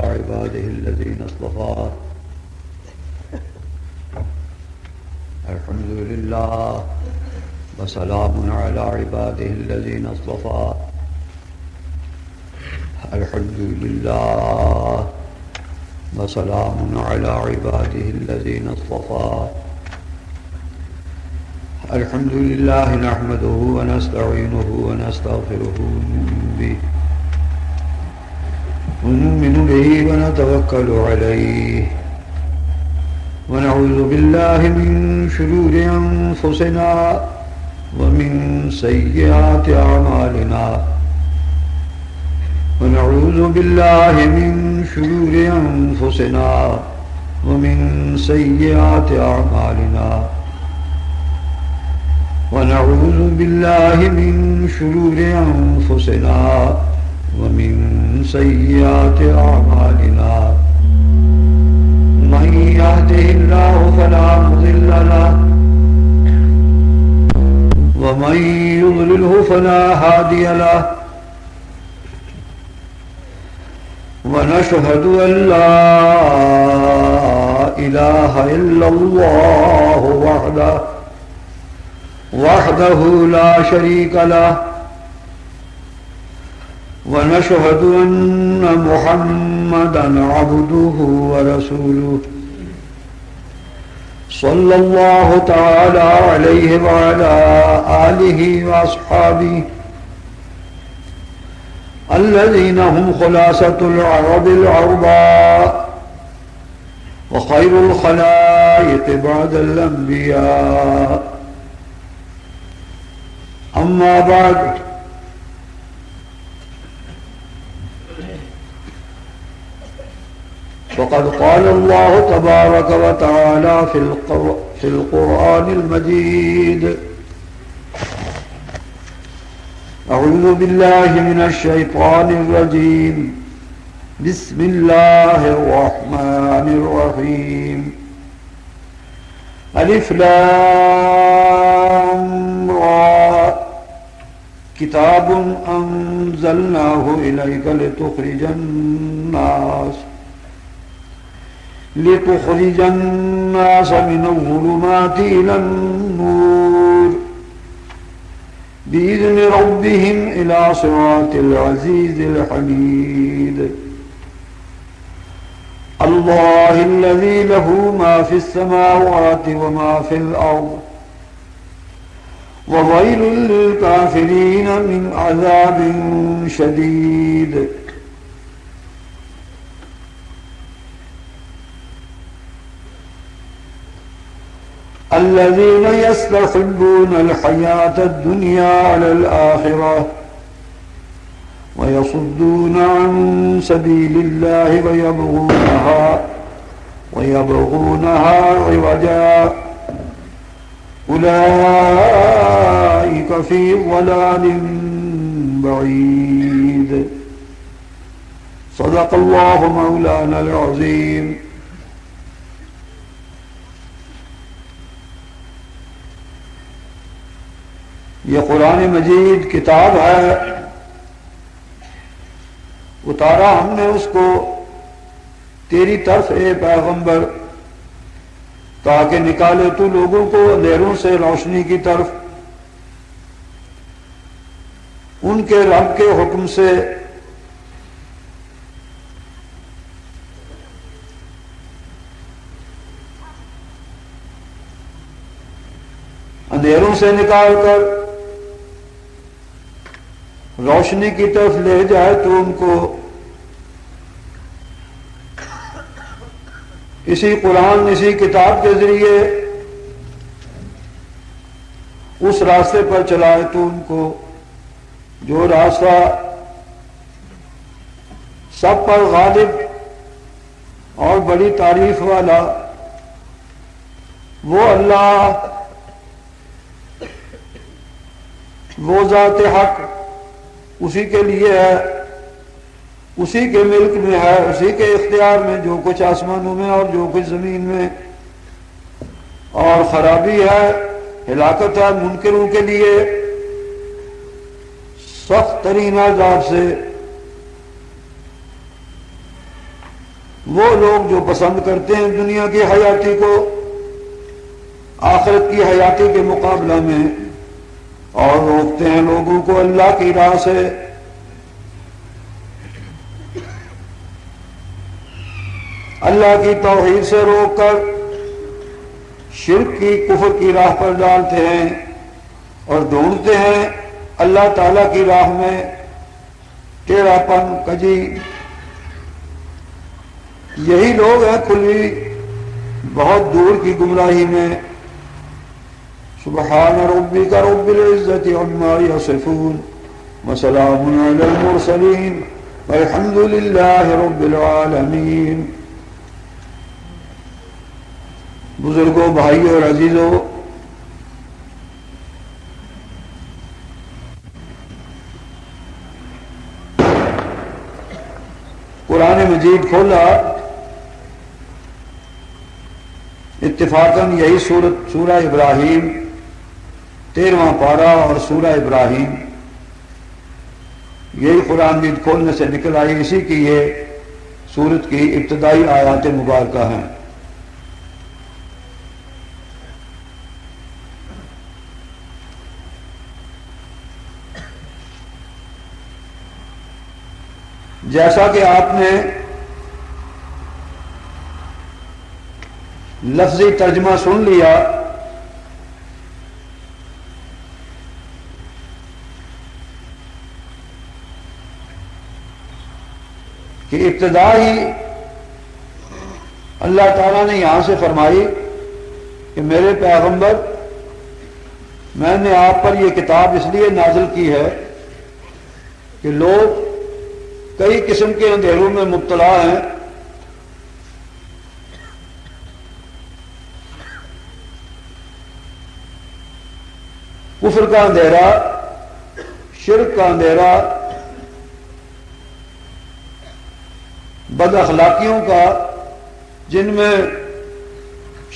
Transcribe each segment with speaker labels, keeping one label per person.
Speaker 1: عباده الذين اصطفى الحمد لله وسلام على عباده الذين اصطفى الحمد لله وسلام على عباده الذين اصطفى الحمد لله نحمده ونستعينه ونستغفره ونؤمن به ونتوكل عليه ونعوذ بالله من شرور أنفسنا ومن سيئات أعمالنا ونعوذ بالله من شرور أنفسنا ومن سيئات أعمالنا ونعوذ بالله من شرور أنفسنا ومن سيئات أعمالنا من يهده الله فلا مضل له ومن يضلله فلا هادي له ونشهد أن لا إله إلا الله وحده لا شريك له ونشهد أن محمدا عبده ورسوله صلى الله تعالى عليه وعلى آله وأصحابه الذين هم خلاصة العرب العرباء وخير الخلائق بعد الأنبياء أما بعد فقد قال الله تبارك وتعالى في القرآن المجيد أعوذ بالله من الشيطان الرجيم بسم الله الرحمن الرحيم ألف لام را كتاب أنزلناه إليك لتخرج الناس من الظلمات إلى النور بإذن ربهم إلى صراط العزيز الحميد الله الذي له ما في السماوات وما في الأرض وويل للكافرين من عذاب شديد الذين يستحبون الحياة الدنيا على الآخرة ويصدون عن سبيل الله ويبغونها عوجا أولئك في ضلال بعيد صدق الله مولانا العظيم. یہ قرآن مجید کتاب ہے، اتارا ہم نے اس کو تیری طرف اے پیغمبر تاکہ نکالے تو لوگوں کو اندھیروں سے روشنی کی طرف، ان کے رب کے حکم سے اندھیروں سے نکال کر روشنی کی طرف لے جائے تو ان کو اسی قرآن اسی کتاب کے ذریعے اس راستے پر چلائے تو ان کو جو راستہ سب پر غالب اور بڑی تعریف والا وہ اللہ، وہ ذات حق اسی کے لیے ہے، اسی کے ملک میں ہے، اسی کے اختیار میں جو کچھ آسمانوں میں اور جو کچھ زمین میں، اور خرابی ہے، ہلاکت ہے منکروں کے لیے سخت ترین عذاب سے۔ وہ لوگ جو پسند کرتے ہیں دنیا کی حیاتی کو آخرت کی حیاتی کے مقابلہ میں، اور روکتے ہیں لوگوں کو اللہ کی راہ سے، اللہ کی توحید سے روک کر شرک کی کفر کی راہ پر ڈالتے ہیں، اور ڈھونڈتے ہیں اللہ تعالی کی راہ میں ٹیڑھا پن، کجی۔ یہی لوگ ہیں کھلی بہت دور کی گمراہی میں۔ سبحان ربک رب العزت عما یصفون وسلام علی المرسلین والحمد للہ رب العالمین۔ بزرگوں، بھائیوں اور عزیزوں، قرآن مجید کھولا، اتفاقاً یہی سورہ ابراہیم 13واں پارہ اور سورہ ابراہیم، یہی قرآن مجید کھولنے سے نکل آئی، اسی کی یہ سورت کی ابتدائی آیات مبارکہ ہیں۔ جیسا کہ آپ نے لفظی ترجمہ سن لیا، کہ ابتدا ہی اللہ تعالیٰ نے یہاں سے فرمائی کہ میرے پیغمبر، میں نے آپ پر یہ کتاب اس لیے نازل کی ہے کہ لوگ کئی قسم کے اندھیروں میں مبتلا ہیں، کفر کا اندھیرا، شرک کا اندھیرا، بد اخلاقیوں کا، جن میں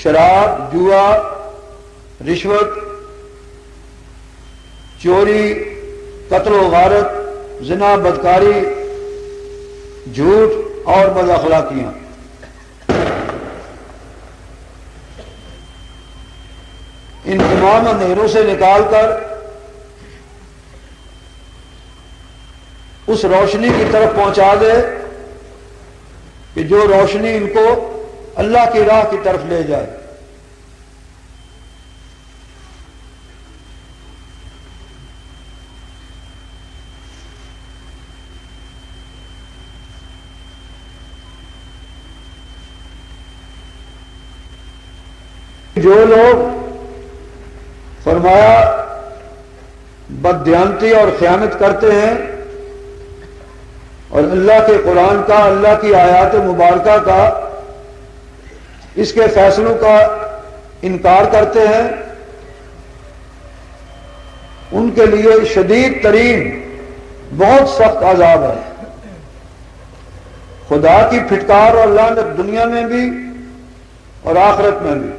Speaker 1: شراب، جوا، رشوت، چوری، قتل و غارت، زنا، بدکاری، جھوٹ اور بد اخلاقیاں۔ ان تمام اندھیروں سے نکال کر اس روشنی کی طرف پہنچا دے کہ جو روشنی ان کو اللہ کی راہ کی طرف لے جائے۔ جو لوگ فرمایا بددیانتی اور خیانت کرتے ہیں اور اللہ کے قرآن کا، اللہ کی آیات مبارکہ کا، اس کے فیصلوں کا انکار کرتے ہیں، ان کے لیے شدید ترین بہت سخت عذاب ہے، خدا کی پھٹکار اور لعنت دنیا میں بھی اور آخرت میں بھی۔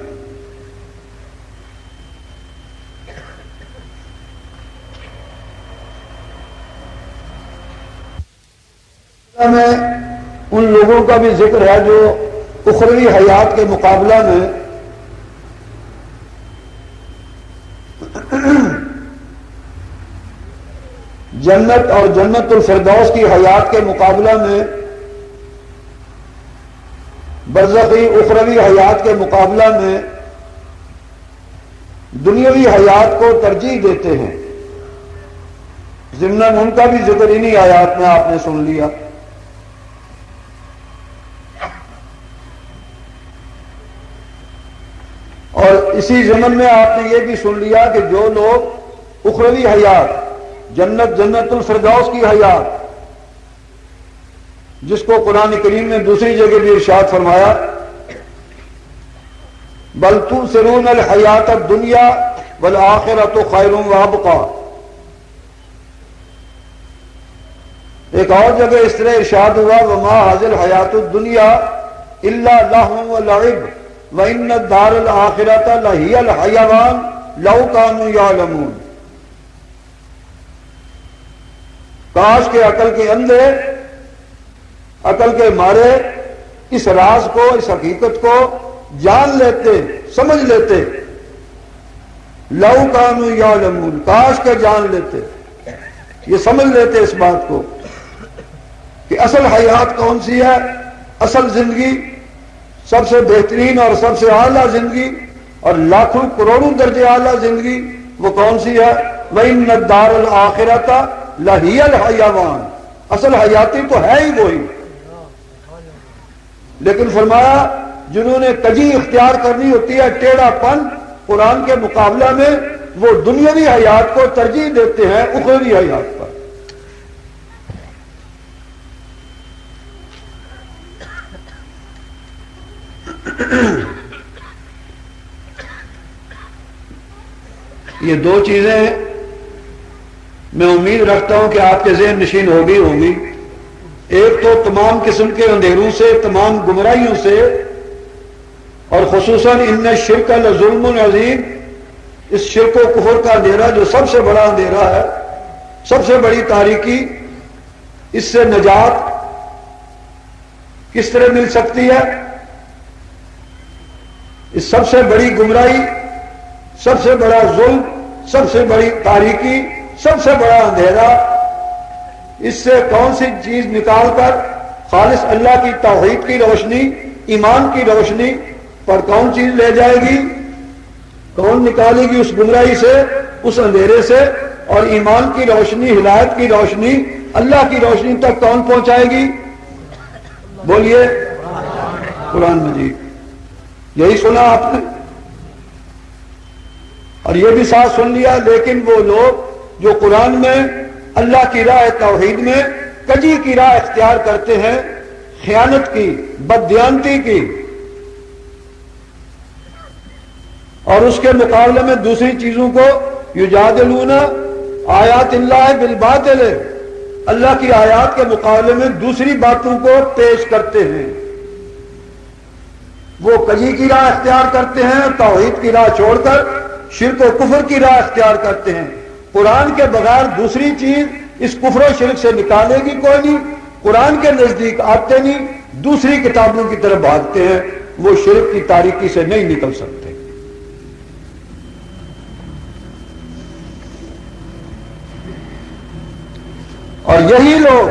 Speaker 1: میں ان لوگوں کا بھی ذکر ہے جو اخروی حیات کے مقابلہ میں جنت اور جنت الفردوس کی حیات کے مقابلہ میں برزخی اخروی حیات کے مقابلہ میں دنیاوی حیات کو ترجیح دیتے ہیں۔ ضمناً ان کا بھی ذکر انہی آیات میں آپ نے سن لیا۔ اور اسی ضمن میں آپ نے یہ بھی سن لیا کہ جو لوگ اخروی حیات، جنت، جنت الفردوس کی حیات، جس کو قرآن کریم نے دوسری جگہ بھی ارشاد فرمایا، بل تؤثرون الحیات الدنیا والآخرۃ خیر وابقیٰ۔ ایک اور جگہ اس طرح ارشاد ہوا، وما هذه الحیات الدنیا الا لہو ولعب وَإِنَّ الدَّارَ الْآخِرَةَ لَهِيَ الْحَيَوَانُ لَوْ كَانُوا يَعْلَمُونَ۔ کاش کے عقل کے اندھے، عقل کے مارے اس راز کو، اس حقیقت کو جان لیتے، سمجھ لیتے، لو کانوا یعلمون، کاش کے جان لیتے، یہ سمجھ لیتے اس بات کو کہ اصل حیات کون سی ہے، اصل زندگی، سب سے بہترین اور سب سے اعلیٰ زندگی اور لاکھوں کروڑوں درجے اعلیٰ زندگی وہ کون سی ہے؟ وَإِنَّ الدَّارَ الْآخِرَةَ لَهِيَ الْحَيَوَانُ، اصل حیاتی تو ہے ہی وہی، لیکن فرمایا جنہوں نے کجی اختیار کرنی ہوتی ہے، ٹیڑھا پن قرآن کے مقابلہ میں، وہ دنیاوی حیات کو ترجیح دیتے ہیں اخروی حیات پر۔ یہ دو چیزیں میں امید رکھتا ہوں کہ آپ کے ذہن نشین ہوگی ہوں گی۔ ایک تو تمام قسم کے اندھیروں سے، تمام گمراہیوں سے، اور خصوصاً ان الشرک لظلم عظیم، اس شرک و کفر کا اندھیرا جو سب سے بڑا اندھیرا ہے، سب سے بڑی تاریکی، اس سے نجات کس طرح مل سکتی ہے؟ اس سب سے بڑی گمراہی، سب سے بڑا ظلم، سب سے بڑی تاریکی، سب سے بڑا اندھیرا، اس سے کون سی چیز نکال کر خالص اللہ کی توحید کی روشنی، ایمان کی روشنی پر کون چیز لے جائے گی؟ کون نکالے گی اس گمراہی سے، اس اندھیرے سے، اور ایمان کی روشنی، ہدایت کی روشنی، اللہ کی روشنی تک کون پہنچائے گی؟ بولیے، قرآن مجید۔ یہی سنا آپ نے، اور یہ بھی ساتھ سن لیا، لیکن وہ لوگ جو قرآن میں اللہ کی راہ توحید میں کجی کی راہ اختیار کرتے ہیں، خیانت کی، بددیانتی کی، اور اس کے مقابلے میں دوسری چیزوں کو یجادلون آیات اللہ بالباطل، اللہ کی آیات کے مقابلے میں دوسری باتوں کو پیش کرتے ہیں، وہ کجی کی راہ اختیار کرتے ہیں، توحید کی راہ چھوڑ کر شرک و کفر کی راہ اختیار کرتے ہیں۔ قرآن کے بغیر دوسری چیز اس کفر و شرک سے نکالے گی کوئی نہیں، قرآن کے نزدیک آتے نہیں، دوسری کتابوں کی طرف بھاگتے ہیں، وہ شرک کی تاریکی سے نہیں نکل سکتے۔ اور یہی لوگ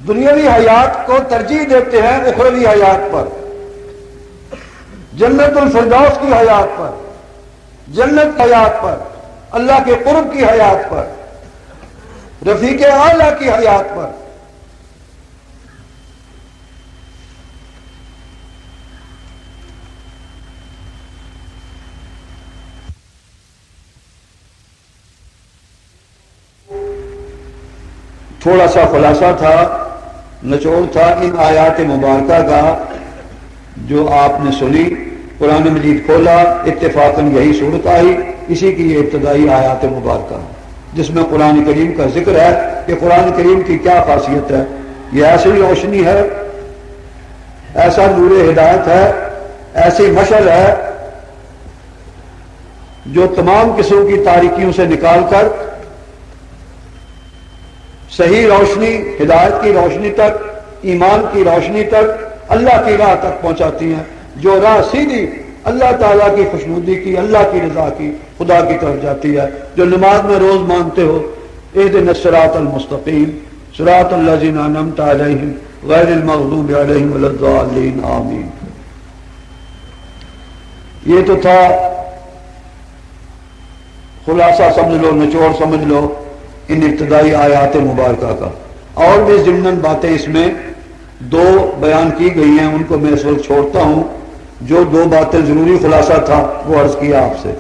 Speaker 1: دنیاوی حیات کو ترجیح دیتے ہیں اخروی حیات پر، جنت الفردوس کی حیات پر، جنت حیات پر، اللہ کے قرب کی حیات پر، رفیق اعلیٰ کی حیات پر۔ تھوڑا سا خلاصہ تھا، نچوڑ تھا ان آیات مبارکہ کا جو آپ نے سنی، قرآن مجید کھولا، اتفاقاً یہی صورت آئی، اسی کی یہ ابتدائی آیات مبارکہ جس میں قرآن کریم کا ذکر ہے کہ قرآن کریم کی کیا خاصیت ہے۔ یہ ایسی روشنی ہے، ایسا نور ہدایت ہے، ایسی مشعل ہے جو تمام قسم کی تاریکیوں سے نکال کر صحیح روشنی، ہدایت کی روشنی تک، ایمان کی روشنی تک، اللہ کی راہ تک پہنچاتی ہیں، جو راہ سیدھی اللہ تعالیٰ کی خوشنودی کی، اللہ کی رضا کی، خدا کی طرف جاتی ہے، جو نماز میں روز مانتے ہو، اہدنا الصراط المستقیم صراط الذین انعمت علیہم غیر المغضوب علیہم ولا الضالین آمین۔ یہ تو تھا خلاصہ، سمجھ لو، نچوڑ سمجھ لو ان ابتدائی آیات مبارکہ کا۔ اور بھی ضمناً باتیں اس میں دو بیان کی گئی ہیں، ان کو میں اس وقت چھوڑتا ہوں۔ جو دو باتیں ضروری خلاصہ تھا وہ عرض کیا آپ سے۔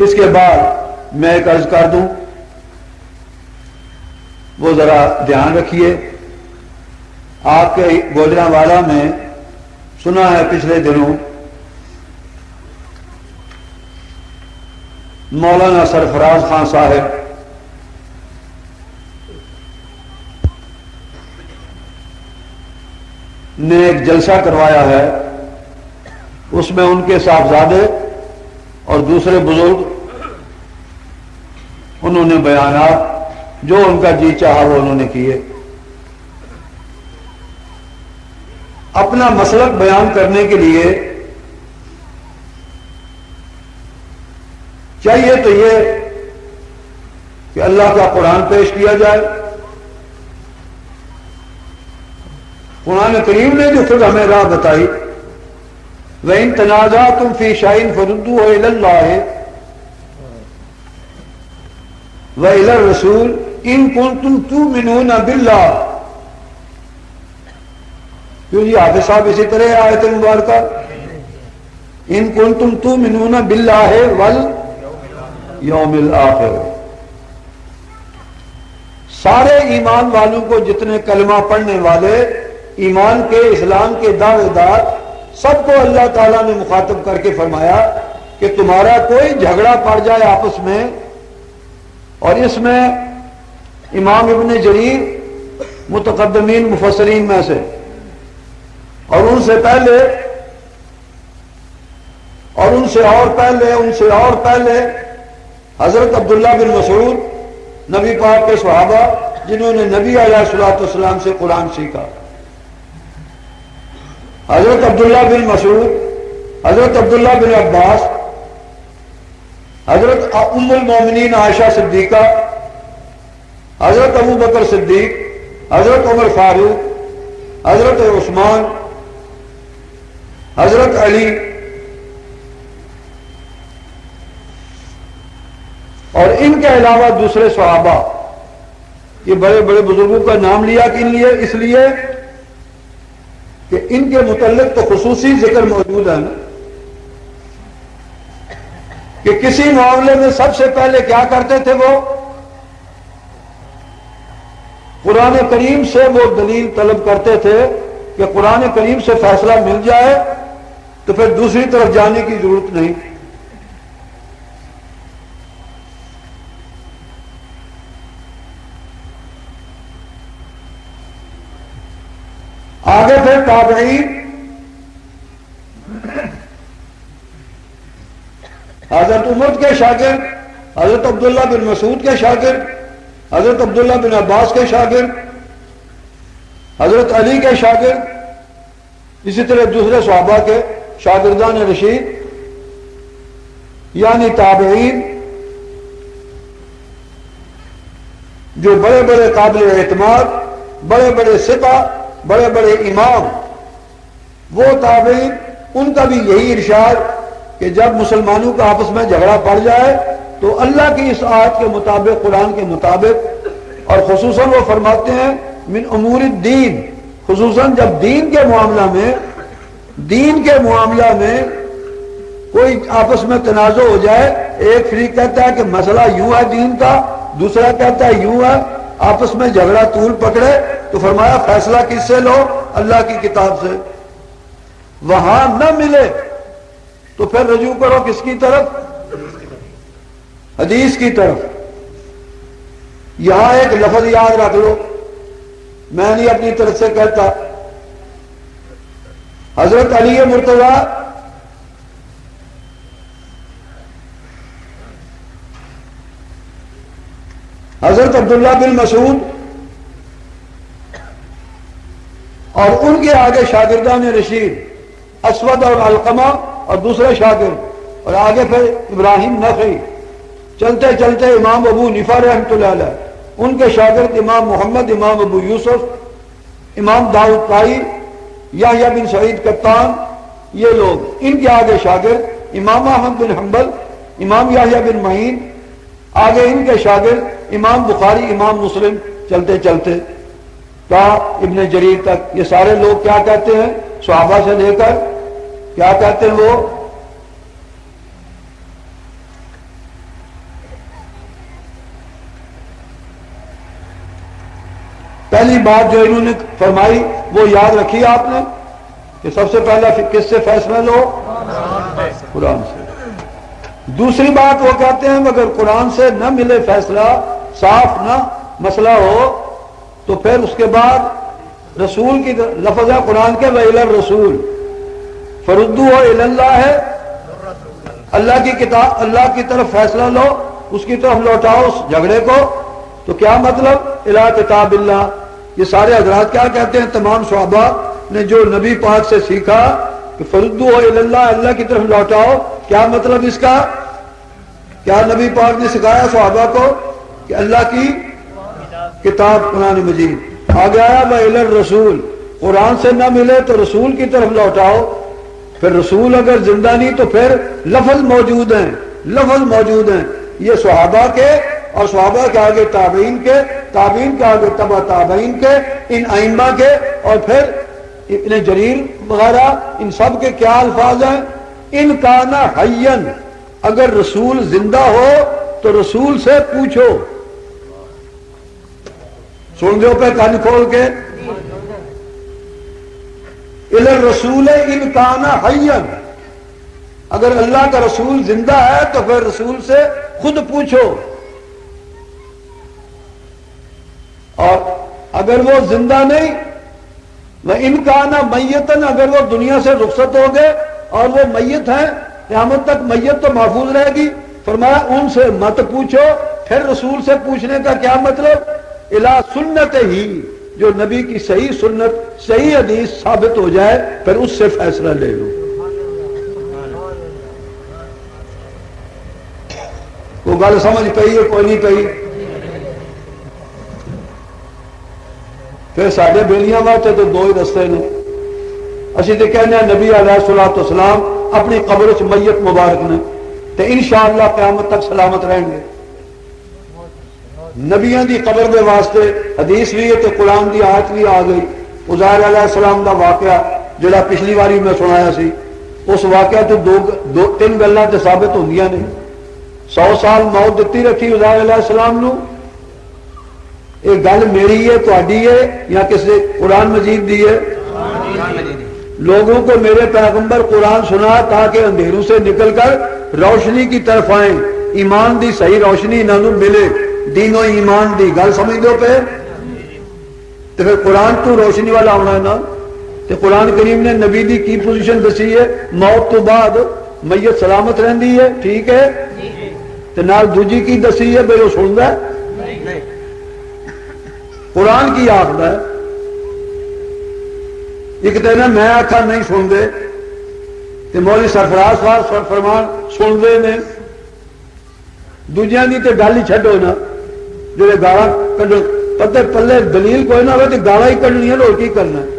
Speaker 1: اس کے بعد میں ایک عرض کر دوں، وہ ذرا دھیان رکھیے۔ آپ کے گوجرانوالا میں سنا ہے پچھلے دنوں مولانا سرفراز خان صاحب نے ایک جلسہ کروایا ہے، اس میں ان کے صاحبزادے اور دوسرے بزرگ انہوں نے بیانات جو ان کا جی چاہا وہ انہوں نے کیے۔ اپنا مسلک بیان کرنے کے لیے چاہیے تو یہ کہ اللہ کا قرآن پیش کیا جائے. قرآن کریم نے جو پھر ہمیں راہ بتائی وَإِن تَنَازَعْتُمْ فِي شَيْءٍ فَرُدُّوهُ إِلَى اللَّهِ وَإِلَى الرَّسُولِ إِن كُنتُمْ تُؤْمِنُونَ بِاللَّهِ. کیوں جی حافظ صاحب اسی طرح آیت مبارکہ إِن كُنتُمْ تُؤْمِنُونَ بِاللَّهِ وَالْيَوْمِ الْآخِرِ. سارے ایمان والوں کو جتنے کلمہ پڑھنے والے ایمان کے اسلام کے دعوے دار سب کو اللہ تعالیٰ نے مخاطب کر کے فرمایا کہ تمہارا کوئی جھگڑا پڑ جائے آپس میں. اور اس میں امام ابن جریر متقدمین مفسرین میں سے اور ان سے پہلے اور ان سے اور پہلے حضرت عبداللہ بن مسعود نبی پاک کے صحابہ جنہوں نے نبی علیہ الصلوۃ والسلام سے قرآن سیکھا. حضرت عبداللہ بن مسعود، حضرت عبداللہ بن عباس، حضرت ام المومنین عائشہ صدیقہ، حضرت ابو بکر صدیق، حضرت عمر فاروق، حضرت عثمان، حضرت علی اور ان کے علاوہ دوسرے صحابہ. یہ بڑے بڑے بزرگوں کا نام لیا اس لیے کہ ان کے متعلق تو خصوصی ذکر موجود ہے نا کہ کسی معاملے میں سب سے پہلے کیا کرتے تھے وہ قرآن کریم سے وہ دلیل طلب کرتے تھے کہ قرآن کریم سے فیصلہ مل جائے تو پھر دوسری طرف جانے کی ضرورت نہیں. آگے پھر تابعین حضرت عمر کے شاگرد، حضرت عبداللہ بن مسعود کے شاگرد، حضرت عبداللہ بن عباس کے شاگرد، حضرت علی کے شاگرد، اسی طرح دوسرے صحابہ کے شاگردان رشید یعنی تابعین جو بڑے بڑے قابل اعتماد، بڑے بڑے ثقہ، بڑے بڑے امام، وہ تابعین ان کا بھی یہی ارشاد کہ جب مسلمانوں کا آپس میں جھگڑا پڑ جائے تو اللہ کی اس آیت کے مطابق، قرآن کے مطابق، اور خصوصاً وہ فرماتے ہیں من امور الدین، خصوصاً جب دین کے معاملہ میں کوئی آپس میں تنازع ہو جائے، ایک فریق کہتا ہے کہ مسئلہ یوں ہے دین کا، دوسرا کہتا ہے یوں ہے، آپس میں جھگڑا طول پکڑے تو فرمایا فیصلہ کس سے لو؟ اللہ کی کتاب سے. وہاں نہ ملے تو پھر رجوع کرو کس کی طرف؟ حدیث کی طرف. یہاں ایک لفظ یاد رکھ لو، میں نہیں اپنی طرف سے کہتا. حضرت علی مرتضی حضرت عبداللہ بن مسعود اور ان کے آگے شاگردان رشید اسود اور علقمہ اور دوسرے شاگرد، اور آگے پھر ابراہیم نخعی، چلتے چلتے امام ابو حنیفہ رحمۃ اللہ علیہ، ان کے شاگرد امام محمد، امام ابو یوسف، امام داؤد طائی، یحییٰ بن سعید قطان، یہ لوگ ان کے آگے شاگرد امام احمد بن حنبل، امام یحییٰ بن معین، آگے ان کے شاگرد امام بخاری، امام مسلم، چلتے چلتے تا ابن جریر تک. یہ سارے لوگ کیا کہتے ہیں؟ صحابہ سے لے کر کیا کہتے ہیں وہ؟ پہلی بات جو انہوں نے فرمائی وہ یاد رکھی آپ نے کہ سب سے پہلا کس سے فیصلہ لو؟ قرآن سے. دوسری بات وہ کہتے ہیں اگر قرآن سے نہ ملے فیصلہ، صاف نہ مسئلہ ہو، تو پھر اس کے بعد رسول کی لفظ ہے قرآن کے وَإِلَى الرَّسُولِ فَرُدُّوهُ إِلَى اللَّهِ ہے، اللہ کی کتاب، اللہ کی طرف فیصلہ لو، اس کی طرف لوٹاؤ اس جھگڑے کو. تو کیا مطلب؟ إِلَى كِتَابِ اللَّهِ. یہ سارے حضرات کیا کہتے ہیں؟ تمام صحابہ نے جو نبی پاک سے سیکھا کہ فردو اللہ، اللہ کی طرف لوٹاؤ، کیا مطلب اس کا؟ کیا نبی پاک نے سکھایا صحابہ کو؟ کہ اللہ کی کتاب قرآن مجید آ گیا وَإِلَى الرَّسُولِ، قرآن سے نہ ملے تو رسول کی طرف لوٹاؤ۔ پھر رسول اگر زندہ نہیں تو پھر لفظ موجود ہیں، لفظ موجود ہیں، یہ صحابہ کے اور صحابہ کے آگے تابعین کے، تابعین کے آگے تبع تابعین کے، ان ائمہ کے، اور پھر ابن جریر وغیرہ، ان سب کے کیا الفاظ ہیں؟ ان کانا حیًّا، اگر رسول زندہ ہو تو رسول سے پوچھو۔ سن دو پہ کان کھول کے، الی الرسول ان کانا حیًّا، اگر اللہ کا رسول زندہ ہے تو پھر رسول سے خود پوچھو، اور اگر وہ زندہ نہیں، وَإِنْ كَانَ مَيِّتًا، اگر وہ دنیا سے رخصت ہو گئے اور وہ میت ہیں، قیامت تک میت تو محفوظ رہے گی، فرمایا ان سے مت پوچھو۔ پھر رسول سے پوچھنے کا کیا مطلب؟ اِلَى سُنَّتِهِ، جو نبی کی صحیح سنت، صحیح حدیث ثابت ہو جائے پھر اس سے فیصلہ لے لو۔ وہ گل سمجھ پئی ہے کوئی نہیں پئی؟ پھر ساڈے بیلیاں واسطے تو دو ہی رستے نے، اسی تے کہنے ہیں نبی علیہ الصلوۃ والسلام اپنی قبر وچ میت مبارک نے تے انشاءاللہ قیامت تک سلامت رہیں گے۔ نبیاں دی قبر دے واسطے حدیث بھی ہے تے قرآن دی آیت بھی آ گئی۔ عزیر علیہ السلام دا واقعہ جڑا پچھلی واری میں سنایا سی، اس واقعہ تو تین گلاں تے ثابت ہوندیاں نے۔ 100 سال موت دتی رکھی عزیر علیہ السلام نو، یہ گل میری ہے، تہاڈی ہے، یا کسی قرآن مجید دی ہے؟ لوگوں کو میرے پیغمبر قرآن سنا تاکہ اندھیروں سے نکل کر روشنی کی طرف آئیں، ایمان دی صحیح روشنی انہاں نوں ملے، دین و ایمان دی گل سمجھ دو پہ۔ تو پھر قرآن تو روشنی والا ہونا ہے نا، تو قرآن کریم نے نبی دی کی پوزیشن دسی ہے، موت تو بعد میت سلامت رہندی ہے، ٹھیک ہے، تو نال دوجی کی دسی ہے بے وہ سندا ہے؟ قرآن کی آخر ہے، ایک تو نا میں آخا نہیں سنتے، تو مولوی سرفراز صاحب فرمان سنتے نے، دوجیاں دی تے گل ہی چھڈو نا، جڑے گالاں کڈو پتے پلے دلیل کوئی نہ ہوئے تو گالاں ہی کڈنی ہے، اور کی کرنا ہے؟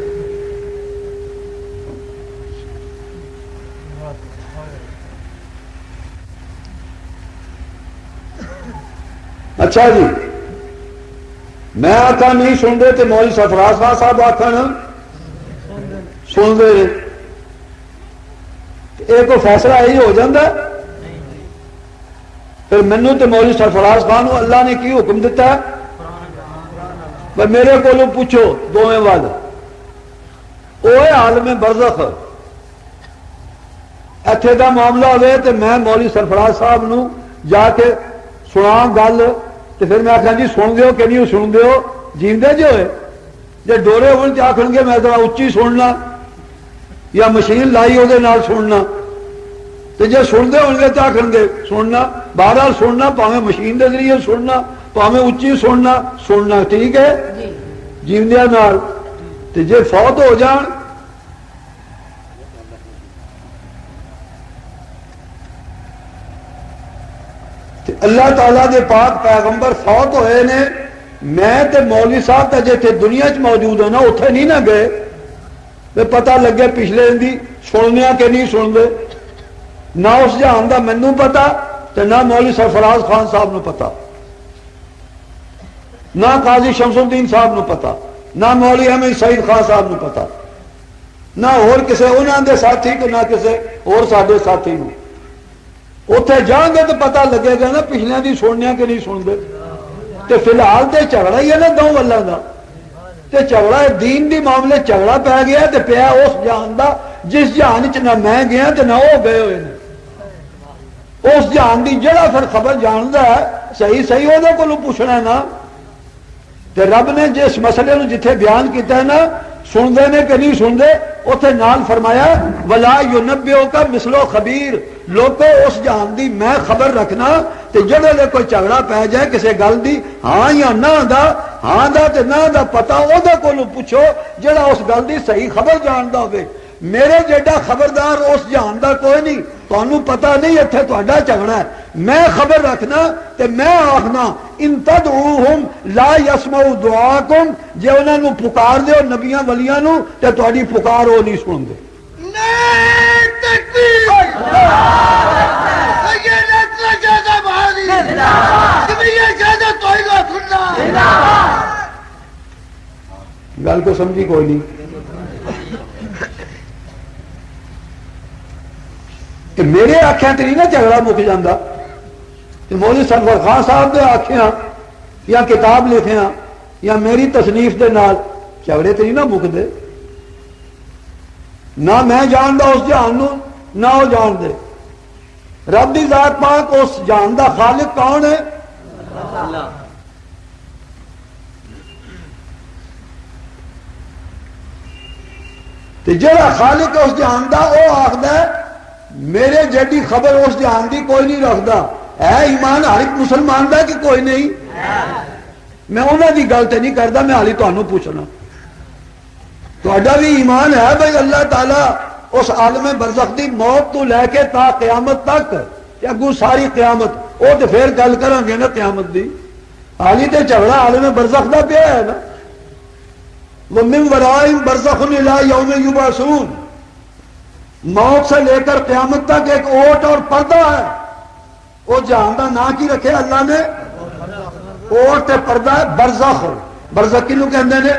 Speaker 1: اچھا جی، میں آخا نہیں سنتے تو مولوی سرفراز صاحب آخر سنتے ہیں، یہ کوئی فیصلہ یہی ہو جاتا ہے؟ پھر مینو تو مولوی سرفراز خان اللہ نے کی حکم دیتا ہے؟ بھائی میرے کو پوچھو دونوں ود، وہ عالم برزخ، اتنے کا معاملہ ہوئے تو میں مولوی سرفراز صاحب نو جا کے سنا گل، تو پھر میں آخا جی سن دیو کہ نہیں سن دیو، جیندے جو ہوئے جی ڈورے ہونے تو آخر گے میں ذرا اچھی سننا یا مشین لائی وہ سننا، تو جی سنتے ہو گے تو آخر گے سننا، بہرحال سننا پاویں مشین کے ذریعے سننا پاویں اچھی سننا، سننا ٹھیک ہے جیندیا نال۔ تو جی فوت ہو جان اللہ تعالیٰ دے پاک پیغمبر فوت ہوئے نے، میں تے مولوی صاحب تے جے دنیا چ موجود ہونا اتنے نہیں نہ گئے، تے پتہ لگے پچھلے دی سننے کہ نہیں سنتے، نہ اس جہان دا مینوں پتا تے نہ مولوی سرفراز خان صاحب نو پتا، نہ قاضی شمس الدین صاحب نو پتا، نہ مولوی احمد سعید خان صاحب نو پتا، نہ اور کسے انہاں دے ساتھی کو نہ کسے اور ساڈے ساتھی نو۔ اتنے جان گے تو پتہ لگے گا نا پچھلے دی سننے کہ نہیں سنتے۔ تو فی الحال تو جھگڑا ہی ہے نا دو والوں کا، تو جھگڑا دین دی معاملے جھگڑا پی گیا تو پیا اس جہان دا جس جہان چ نہ میں گیا تو نہ وہ گئے ہوئے نے، اس جہان دی جڑا پھر خبر جانتا ہے صحیح صحیح وہ کو پوچھنا نا۔ تو رب نے جس مسئلے نو جتھے بیان کیتا ہے نا سنتے نے کہ نہیں سنتے، اتنے نال فرمایا ولا ینبئک مثل خبیر، لوگوں اس جہان دی میں خبر رکھنا تے جڑے لے کوئی جھگڑا پی جائے کسی گل دی ہاں یا نہ دا ہاں دا تے نہ دا پتا او دا کولوں پوچھو جڑا اس گل دی صحیح خبر جاندا ہوے میرے جیڈا خبردار اس جہان دا کوئی نہیں تانوں پتہ نہیں ایتھے تہاڈا جھگڑا ہے میں خبر رکھنا تے میں آکھنا ان تدعوہم لا یسمعوا دعاکم جے انہاں نو پکار دیو نبیاں ولیاں نو تے تہاڈی پکار او نہیں سن دے گل کو سمجھی کوئی نہیں کہ میرے آنکھیں تے نہیں نا جھگڑا مک جاندہ کہ مولوی سرور خان صاحب دے آنکھیں یا کتاب لکھیں یا میری تصنیف دے نال جھگڑے تے نہیں نا مک دے نہ میں جان دا اس جہان نو نہ وہ جان دے رب دی ذات پاک اس جہان دا خالق کون ہے اللہ تے جڑا خالق ہے اس جہان دا وہ آخدا ہے میرے جیڈی خبر اس جہان دی کوئی نہیں رکھدا ہے ایمان ہر ایک مسلمان دا کہ کوئی نہیں میں انہاں دی گل تے نہیں کردا میں حالی تانوں پوچھنا تہاڈا بھی ایمان ہے بھائی اللہ تعالی اس عالم برزخ دی موت تو لے کے تا قیامت تک کہ اگوں ساری قیامت وہ تے پھر گل کران گے نا قیامت دی حالی تے جھگڑا عالم برزخ دا پیا ہے نا وَمِن وَرَائِهِمْ بَرْزَخٌ إِلَىٰ يَوْمِ يُبْعَثُونَ موت سے لے کر قیامت تک ایک اوٹ اور پردہ ہے وہ جہان دا نا کی رکھے اللہ نے اوٹ تے پردہ ہے برزخ برزخ کنوں کہندے نے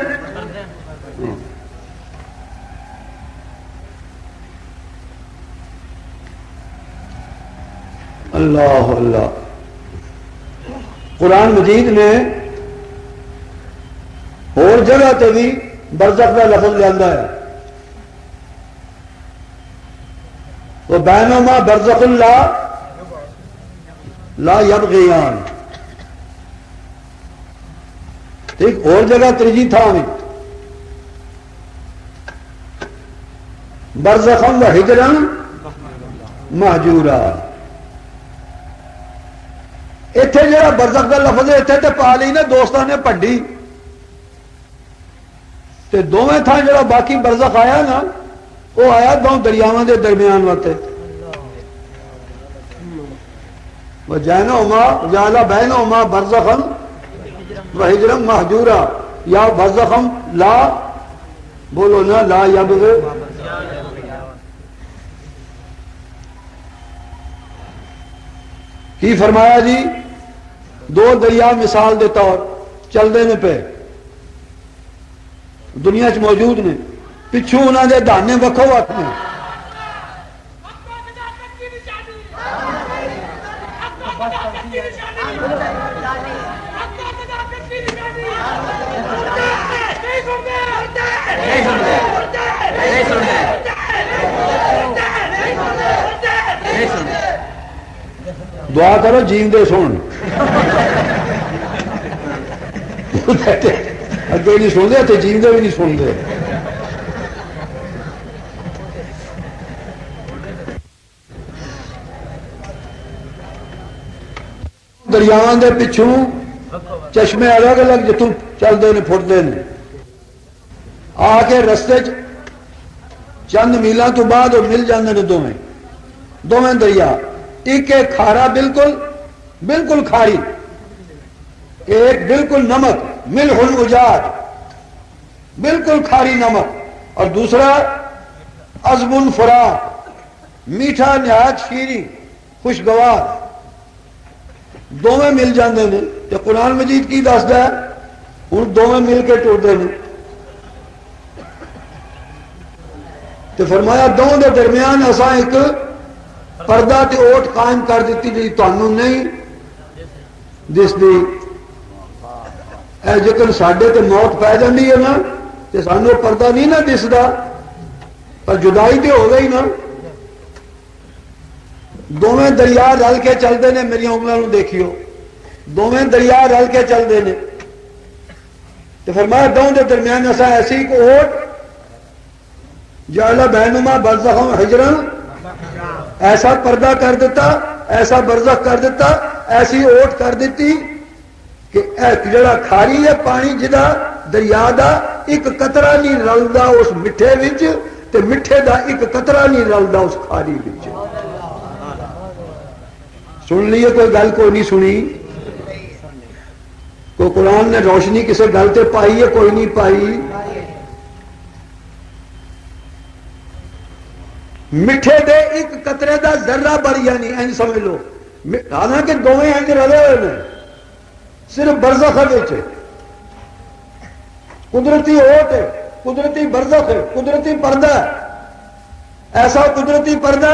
Speaker 1: اللہ اللہ قرآن مجید نے اور جگہ تے بھی برزخ کا لفظ لیا ہے وہ بینما برزخ اللہ لا یبغیان ٹھیک اور جگہ تیجی تھا ہمیں برزخم و ہجرن مہجورا اتنے جڑا برزخ کا لفظ ہے اتنے تو پا لی نا دوستان نے پڈی تے دوویں تھا جڑا باقی برزخ آیا نا وہ آیا دو دریاواں دے درمیان واتے وجعلنا جعل بینہما برزخا وحجرا مہجورا یا برزخا لا بولو نا لا یبغی کی فرمایا جی دو دریا مثال دے طور چل دے نے پہ دنیا چ موجود نے پچھوں انہوں دے دانے وکھو وقت نے دعا کرو جین دے سن اگے نہیں سن دے تے جین دے بھی نہیں سن دے دریاواں دے پچھوں چشمے الگ الگ جتوں چلتے ہیں پھٹتے ہیں آ کے رستے چند میلاں تو بعد وہ مل جاندے نے دونوں دریا ایک ایک کھارا بالکل بالکل کھاری ایک بالکل نمک ملح الوجاج بالکل کھاری نمک اور دوسرا عذب فرات میٹھا نہایت شیریں خوشگوار دونوں مل جاندے نے تے قرآن مجید کی دسدا ہے ہن دونوں مل کے ٹوٹدے نے تے فرمایا دونوں دے درمیان اساں ایک پردہ تے اوٹ قائم کر دیتی جی تانوں نہیں دسدی اے جکن ساڈے تے موت پی جاندی ہے نا تے سانوں پردہ نہیں نا دسدا پر جدائی تے ہو گئی نا دونوں دریا رل کے چلتے ہیں میری انگلوں دیکھیو دونوں دریا رل کے چلتے ہیں تو فرمایا دونوں کے درمیان ایسا ایسی کو اوٹ جعل بینہما برزخا حجرا ایسا پردہ کر دیتا، ایسا برزخ کر دیتا، ایسی اوٹ کر دیتی کہ جڑا کھاری ہے پانی جدا دریا دا ایک قطرہ نہیں رلدا اس مٹھے وچ تے مٹھے دا ایک قطرہ نہیں رلدا اس کھاری وچ۔ سن لیے کوئی گل کوئی نہیں سنی؟ کوئی قرآن نے روشنی کسی گل تے پائی ہے؟ کوئی نہیں پائی۔ مٹھے دے ایک قطرے دا ذرہ بڑھیا نہیں، این سمجھ لو، حالانکہ دونوں انج رلے ہوئے نے، صرف برزخ وچ قدرتی اوٹ ہے، قدرتی برزخ ہے، قدرتی پردہ ہے، ایسا قدرتی پردہ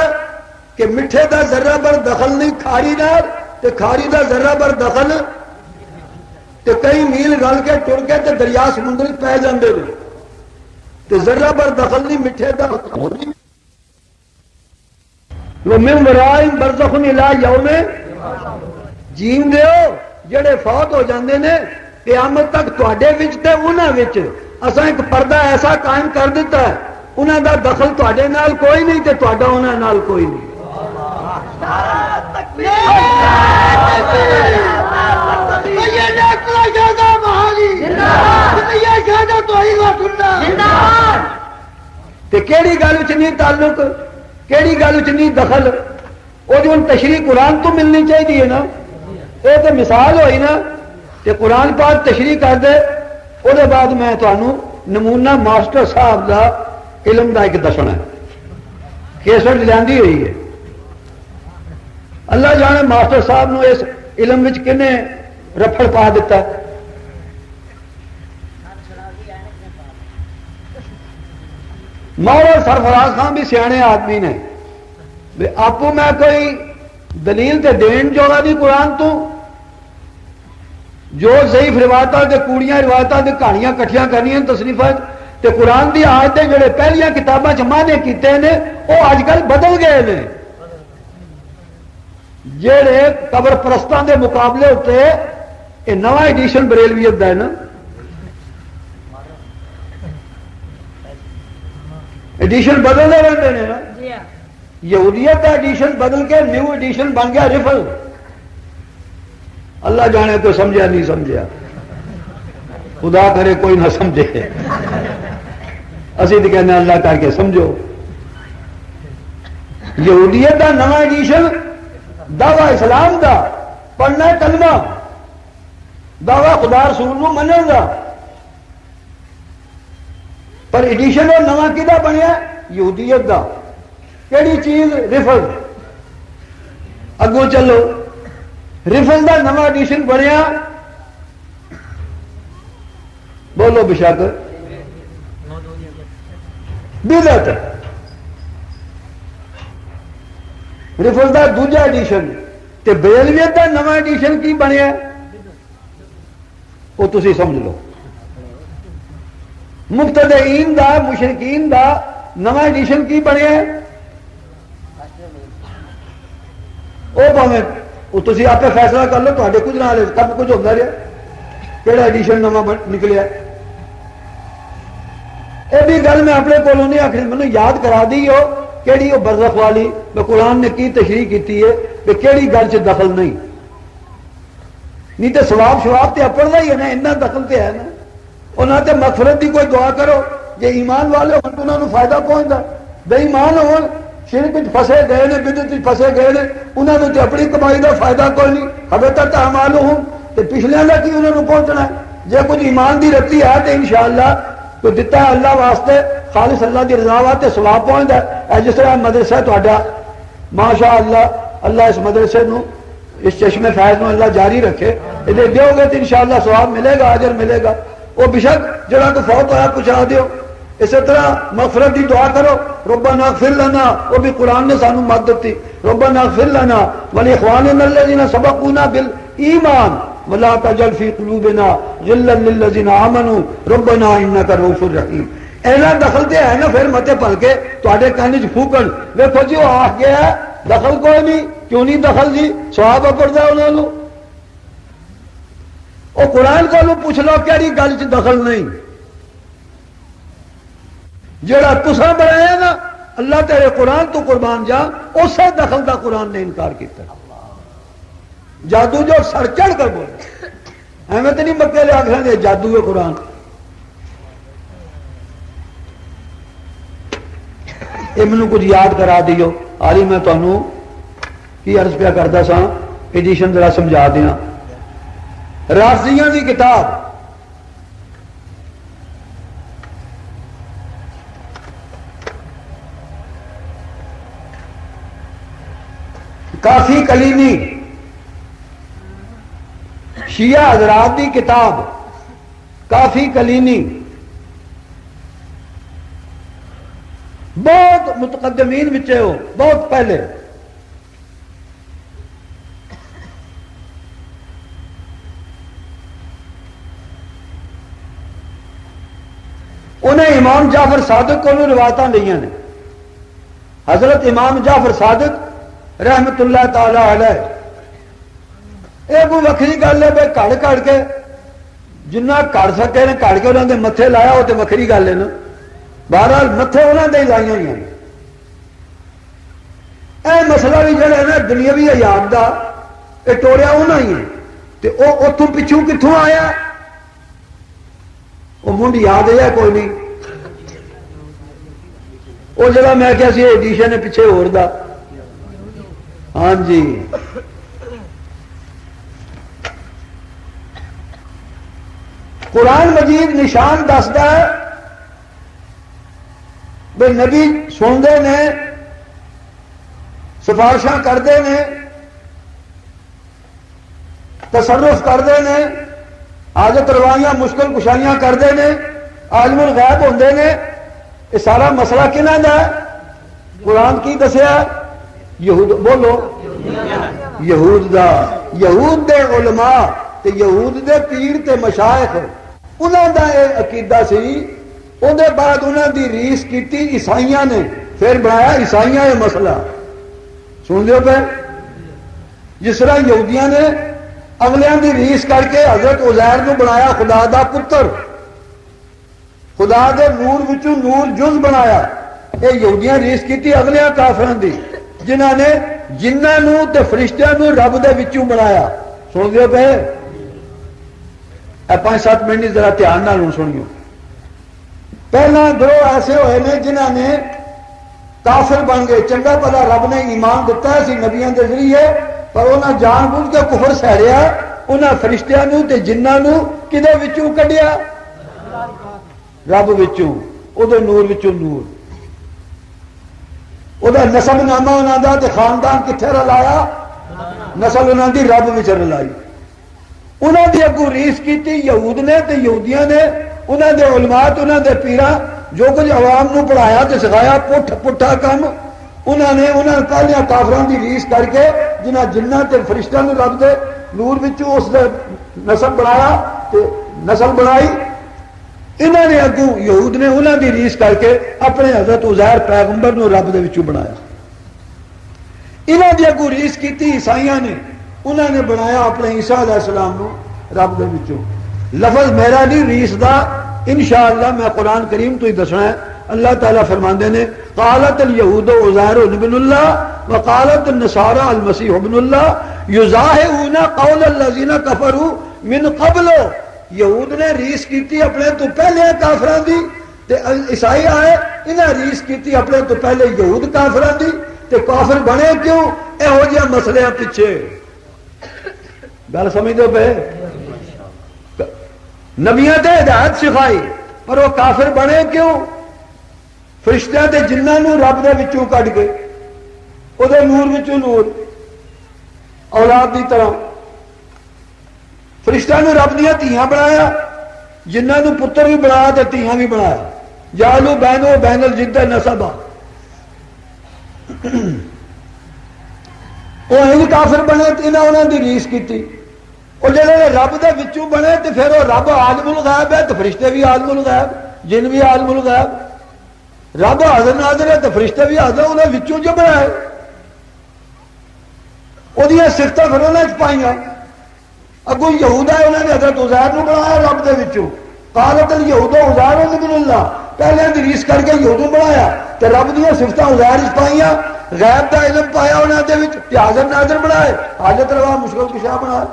Speaker 1: کہ مٹھے دا ذرہ بر دخل نہیں کھاری نال تے کھاری دا ذرہ بر دخل تے کئی میل رل کے ٹر کے تے دریا سمندر پہ جاندے نے تے ذرہ بر دخل نہیں مٹھے دا وَمِن وَرَائِهِمْ بَرْزَخٌ إِلَىٰ يَوْمِ جین دیو جڑے فوت ہو جاندے نے قیامت تک تواڈے وچ تے انہاں وچ اساں ایک پردہ ایسا قائم کر دیتا ہے، انہاں دا دخل تواڈے نال کوئی نہیں تے تواڈا انہاں نال کوئی نہیں۔ تے کیڑی گل وچ نہیں تعلق، کیڑی گل وچ نہیں دخل، وہ جو تشریح قرآن تو ملنی چاہیے نا، یہ تو مثال ہوئی نا کہ قرآن پاک تشریح کر دے، وہ بعد میں تمہوں نمونہ ماسٹر صاحب دا علم دا ایک دسنا ہے، کیسٹ لیندی ہوئی ہے، اللہ جانے ماسٹر صاحب نو اس علم وچ کنے رفڑ پا دیتا ہے۔ مولا سرفراز خان بھی سیانے آدمی نے، آپ میں کوئی دلیل تے دین جوڑا بھی قرآن تو جو ضعیف روایتاں تے کوڑیاں روایتاں تے کہانیاں کٹھیاں کرنیاں تصنیفات تے قرآن دی آیت دے جڑے پہلیاں کتاباں چ معنی کیتے نے وہ اج کل بدل گئے نے، جڑے قبر پرستاں دے مقابلے ہوتے یہ نواں ایڈیشن بریلویت دا ہے نا، ایڈیشن بدلتے رہتے ہیں نا، یہودیت کا ایڈیشن بدل کے نیو ایڈیشن بن گیا رفل، اللہ جانے کوئی سمجھا نہیں سمجھا، خدا کرے کوئی نہ سمجھے، اسی تو کہنے اللہ کر کے سمجھو۔ یہودیت کا نواں ایڈیشن دعوی اسلام دا پڑھنا کلمہ، دعوی خدا رسول نو مننے دا، پر ایڈیشن اور نواں کدا بنیا یہودیت دا، کیڑی چیز؟ رفل۔ اگوں چلو رفل دا نواں ایڈیشن بنیا، بولو بشک بدعت۔ رفل دا دوجا ایڈیشن تے بریلویت دا نواں ایڈیشن کی بنیا وہ تسی سمجھ لو۔ مبتدئین دا مشرکین دا نواں ایڈیشن کی بنیا وہ پاویں وہ تسی آپ فیصلہ کر لو، تواڈے کچھ نہ سب کچھ ہوتا رہا، کہڑا ایڈیشن نواں نکلیا۔ یہ بھی گل میں اپنے کولوں نہیں آخری، مجھے یاد کرا دی ہو کہڑی وہ برزخ والی قرآن نے کی تشریح کی ہے کہ کہڑی گل چ دخل نہیں تو سواب شواب تے اپنا ہی ہے نا، اتنا دخل تے ہے نا، انہوں تے مغفرت دی کوئی دعا کرو، جے ایمان والے ہوں تو انہوں نے فائدہ پہنچتا، بے ایمان ہو شرک پھسے گئے نے، بدعت پھسے گئے نے، انہوں نے اپنی کمائی کا فائدہ کوئی نہیں، حبطت اعمالہم تے پچھلے کا کی انہوں نے پہنچنا ہے، جے کچھ ایمان دی رتی ہے تو انشاءاللہ تو دتا ہے اللہ واسطے خالص اللہ دی رضا واسطے ثواب پہنچتا ہے۔ جس طرح مدرسہ تہاڈا ماشاء اللہ، اللہ اس مدرسے نو اس چشمے فیض نو اللہ جاری رکھے، یہ دیو گے تو انشاءاللہ ثواب ملے گا، اجر ملے گا۔ وہ بشک جڑا کو فوت ہوا پہنچا دیو، اسی طرح مغفرت دی دعا کرو، ربنا اغفر لنا، وہ بھی قرآن نے سانو مدد دیتی، ربنا اغفر لنا ولاخواننا الذين سبقونا بالایمان ولا تجعل في قلوبنا غلا للذين آمنوا ربنا انك رؤوف رحیم۔ اینا دخل تے ہے نا، پھر متے پل کے تواڈے کان وچ پھوکن، ویکھو جی وہ آ گیا ہے دخل کوئی نہیں، کیوں نہیں دخل جی؟ ثواب پڑدا انہاں نوں، وہ قرآن کو پوچھ لو کیڑی گل چ دخل نہیں، جڑا تساں بنایا نا اللہ تیرے قرآن تو قربان جا، اسے دخل دا قرآن نے انکار کیتا۔ جادو جو سر چڑھ کر بولے، ایویں تو نہیں مکے لے آخر دے جادو ہے قرآن۔ یہ مجھے کچھ یاد کرا دیو، آلی میں تمہوں کی عرض پیا کرتا سا، ایڈیشن ذرا سمجھا دیا۔ رازیاں دی کتاب کافی کلینی، شیعہ حضرات دی کتاب کافی کلینی، بہت متقدمین بچے ہو، بہت پہلے انہیں امام جعفر صادق کو روایتاں لئیاں نے۔ حضرت امام جعفر صادق رحمت اللہ تعالی علیہ، یہ کوئی وکری گل ہے بھائی کڑ کڑ کے جنہ کڑ سکے نے کڑ کے انہوں نے متھے لایا وہ تو وکری گل ہے نا، بہرحال متھے انہوں نے لائی ہوئی ہیں۔ اے مسئلہ بھی جڑا ہے نا دنیاوی حیات دا، یہ ٹوڑیا انہوں ہی ہے، تو وہ اتوں پچھوں کتوں آیا وہ منڈ یاد ہے کوئی نہیں، وہ جگہ میں کیا سی ایڈیشن ہے پیچھے ہور دا۔ ہاں جی قرآن مجید نشان دستا ہے بے نبی سنتے نے، سفارشاں کرتے ہیں، تصرف کرتے ہیں، حاجت روائیاں مشکل کشائیاں کرتے ہیں، عالم الغیب ہوندے نے۔ یہ سارا مسئلہ کنہاں دا ہے؟ قرآن کی دسیا؟ یہود، بولو یہود دا، یہود دے علماء تے یہود دے پیر تے مشائخ، انہاں دا یہ عقیدہ سی۔ ان دے بعد انہاں دی ریس کیتی عیسائیاں نے، پھر بنایا عیسائیاں یہ مسئلہ، سن لیو پہ۔ جس طرح یہودیاں نے اگلیاں دی ریس کر کے حضرت عزیر نو بنایا خدا دا پتر، خدا دے نور وچوں نور جز بنایا، یہ یہودیاں ریس کیتی اگلیاں کافراں دی، جنہاں نے جنہاں نو تے فرشتیاں نو رب دے وچوں بنایا۔ سن لیو پہ، اے 5-7 منٹ ذرا دھیان نال سنیو۔ پہلا گروہ ایسے ہوئے نے جنہاں نے کافر بن گئے، چنگا پتا رب نے ایمان دیتا ہے سی نبیاں دے ذریعے، پر انہاں جان بوجھ کے کفر سہریا، انہاں فرشتیاں نو تے جنہاں نو کدے وچوں کڈیا؟ رب وچوں، او دے نور وچوں نور۔ او دا نسب نامہ انہاں دا تے خاندان کتھے رلایا؟ نسل انہاں دی رب وچ رلائی۔ انہاں دی اگوں ریس کیتی یہود نے تے یہودیاں نے، انہاں دے علماء تے انہاں دے پیراں جو کچھ عوام نو پڑھایا تے سکھایا پٹھا کم، انہاں نے پہلیاں کافراں دی ریس کر کے جنہاں جنہ تے فرشتاں نو رب دے نور وچوں اس دے نسل بنایا تے نسل بنائی۔ انہاں نے اگوں یہود نے انہاں دی ریس کر کے اپنے حضرت عزیر پیغمبر نو رب دے وچوں بنایا۔ انہاں دی اگوں ریس کیتی عیسائیاں نے، انہاں نے بنایا اپنے عیسیٰ علیہ السلام نو رب دے وچوں۔ لفظ میرا نہیں ریس دا، انشاءاللہ میں قرآن کریم تو ہی دسنا ہے۔ اللہ تعالیٰ فرماندے نے قالت الیہود عزیر ابن اللہ وقالت النصارى المسیح ابن اللہ یضاہئون قول الذین کفروا من قبل۔ یہود نے ریس کیتی اپنے تو پہلے کافراں دی، تے عیسائی آئے انہیں ریس کیتی اپنے تو پہلے یہود کافراں دی، تے کافر بنے کیوں؟ یہو جہاں مسئلے پیچھے گل سمجھ دو پہ۔ نبیاں تے ہدایت سکھائی پر وہ کافر بنے کیوں؟ فرشتیاں تے جنہاں نو رب دے وچوں کڈ کے او دے نور وچوں نور، اولاد دی طرح فرشتیاں نو رب دیاں دھیاں بنایا، جنہاں نو پتر بھی بنایا تے دھیاں بھی بنایا۔ جعلوا بینہ و بین الجد نسبا، وہ انج کافر بنے تے انہاں دی ریس کیتی۔ اور جڑے رب دے وچوں بنے تے پھر وہ رب عالم الغیب ہے تو فرشتے بھی عالم الغیب، جن بھی عالم الغیب۔ رب حاضر ناظر ہے تو فرشتے بھی حاضر، انہیں وچوں جو بنائے، وہ صفتاں پھر انہیں پائیاں۔ اگوں یہود ہے انہوں نے حضرت عزیر نو بنایا رب دے وچوں، قالت الیہود عزیر ابن اللہ، پہلے دی ریس کر کے یہودوں بنایا تے رب دیا صفتاں غیر پائیاں غیب دا علم پایا انہاں دے وچ تے حاضر ناظر بنائے حاجت روا مشکل کشا بنائے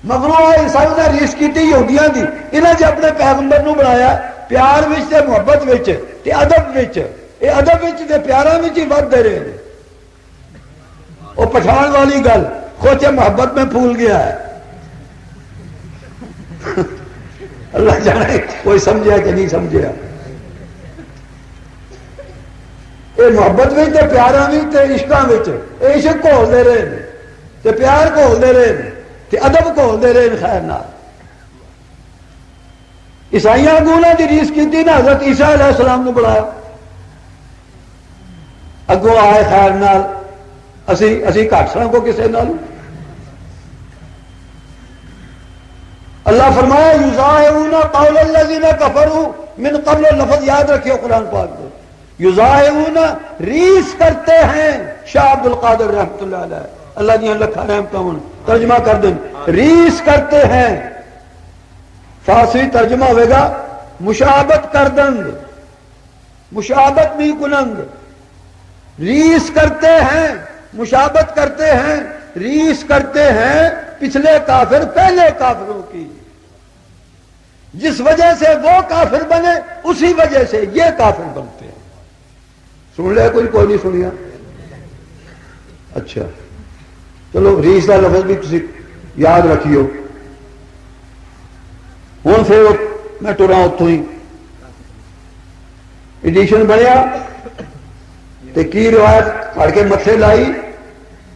Speaker 1: مگروں عیسائی نے ریس کیتی یہودیاں دی انہاں جے اپنے پیغمبر نو بنایا پیار وچ تے محبت وچ تے ادب وچ اے ادب وچ تے پیاراں وچ ہی ود دے رہے او پٹھان والی گل کھوچے محبت میں پھول گیا ہے اللہ جانے کوئی سمجھا کہ نہیں سمجھا اے محبت وچ تے پیاراں وچ تے عشقاں وچ اے عشق گھول دے رہے ہیں تے پیار گھول دے رہے ہیں تے ادب گھول دے رہے ہیں خیر نال عیسائیاں گونا دی ریس کیتی نا حضرت عیسیٰ علیہ السلام نے بڑھایا اگوں آئے خیر نال اسی گھٹ سن کو کسے نال اللہ فرمایا یظاہرون قول الذین کفروا من قبل لفظ یاد رکھیو قرآن پاک کو یظاہرون ریس کرتے ہیں شاہ عبد القادر رحمت اللہ علیہ اللہ جی لکھا رحمتہ ترجمہ کر دیں ریس کرتے ہیں فارسی ترجمہ ہوئے گا مشابت کردند مشابت بھی کنند ریس کرتے ہیں مشابت کرتے ہیں ریس کرتے ہیں پچھلے کافر پہلے کافروں کی جس وجہ سے وہ کافر بنے اسی وجہ سے یہ کافر بنتے ہیں سن لے کوئی نہیں سنیا اچھا چلو ریس کا لفظ بھی تسی یاد رکھیو ہوں پھر میں ٹرا اتوں ہی ایڈیشن بنیا تے کی روایت پڑھ کے متھے لائی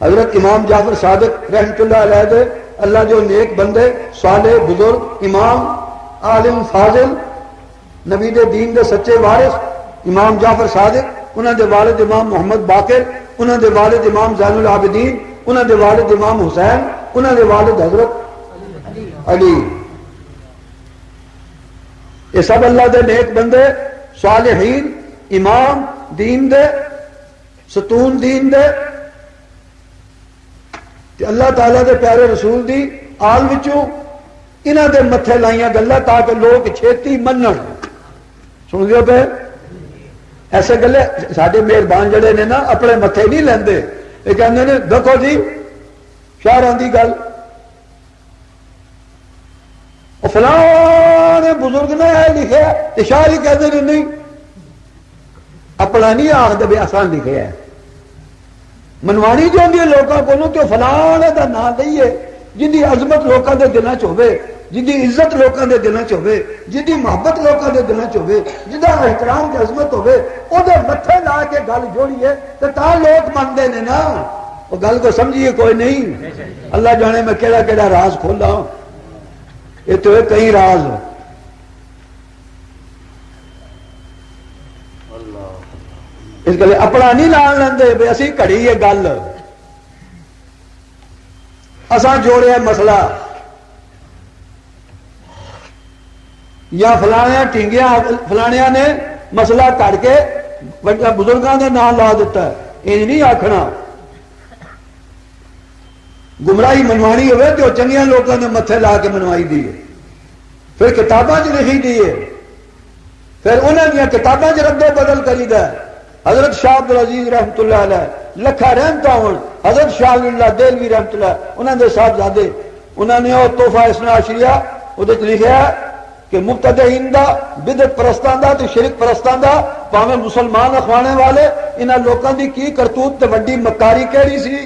Speaker 1: حضرت امام جعفر صادق رحمت اللہ علیہ دے اللہ جو نیک بندے صالح بزرگ امام عالم فاضل نبی دے دین دے سچے وارث امام جعفر صادق انہاں دے والد امام محمد باقر انہاں دے والد امام زین العابدین انہاں دے والد امام حسین انہاں دے والد حضرت علی یہ سب اللہ دے نیک بندے صالحین امام دین دے ستون دین دے تے اللہ تعالیٰ دے پیارے رسول دی آل وچوں انہاں دے متھے لائیاں گلاں تاکہ لوگ چھیتی منن سن گئے پہ ایسے گلے ساڈے مہربان جڑے نے نا اپنے متھے نہیں لیندے یہ کہندے نے دیکھو جی شاعراں دی گل فلاں بزرگ نے لکھا ہے شاعر ہی کہتے نہیں اپنا نہیں آخر بھی آسان لکھے ہے منوانی جو ہوندی ہے لوگوں کو تو فلاں دا نام دئیے جن کی عظمت لوگوں کے دلوں چ ہوے جن کی عزت لوگوں کے دلوں چ ہوے جن کی محبت لوگوں کے دلوں چ ہوے جہاں احترام کی عظمت ہوے وہ متھے لا کے گل جوڑیے تو تا لوگ منتے ہیں نا وہ گل کو سمجھیے کوئی نہیں اللہ جانے میں کہڑا کہڑا راز کھولا یہ تو ہے کئی راز اس گلے اپنا نہیں لان لیندے بے اسی کڑی یہ گل اساں جوڑیا مسئلہ یا فلانے ٹینگیاں فلانے نے مسئلہ کر کے بزرگاں دے نام لا دیتا ہے یہ نہیں آکھنا گمراہی منوانی ہوئے تو چنگیاں لوگوں نے متھے لا کے منوائی دیے پھر کتاباں چ لکھی دیے پھر انہوں نے کتاباں چ رد و بدل کری دا حضرت شاہ عبدالعزیز رحمت اللہ علیہ لکھا رحمتہ ہون حضرت شاہ اللہ دہلوی رحمت اللہ انہوں نے صاحبزادے انہوں نے وہ تحفہ اسنا عشریہ وہ لکھا ہے کہ مبتدئین دا بدعت پرستان دا تو شرک پرستان دا پاویں مسلمان اخوانے والے انہاں لوکاں دی کی کرتوت تے وڈی مکاری کیڑی سی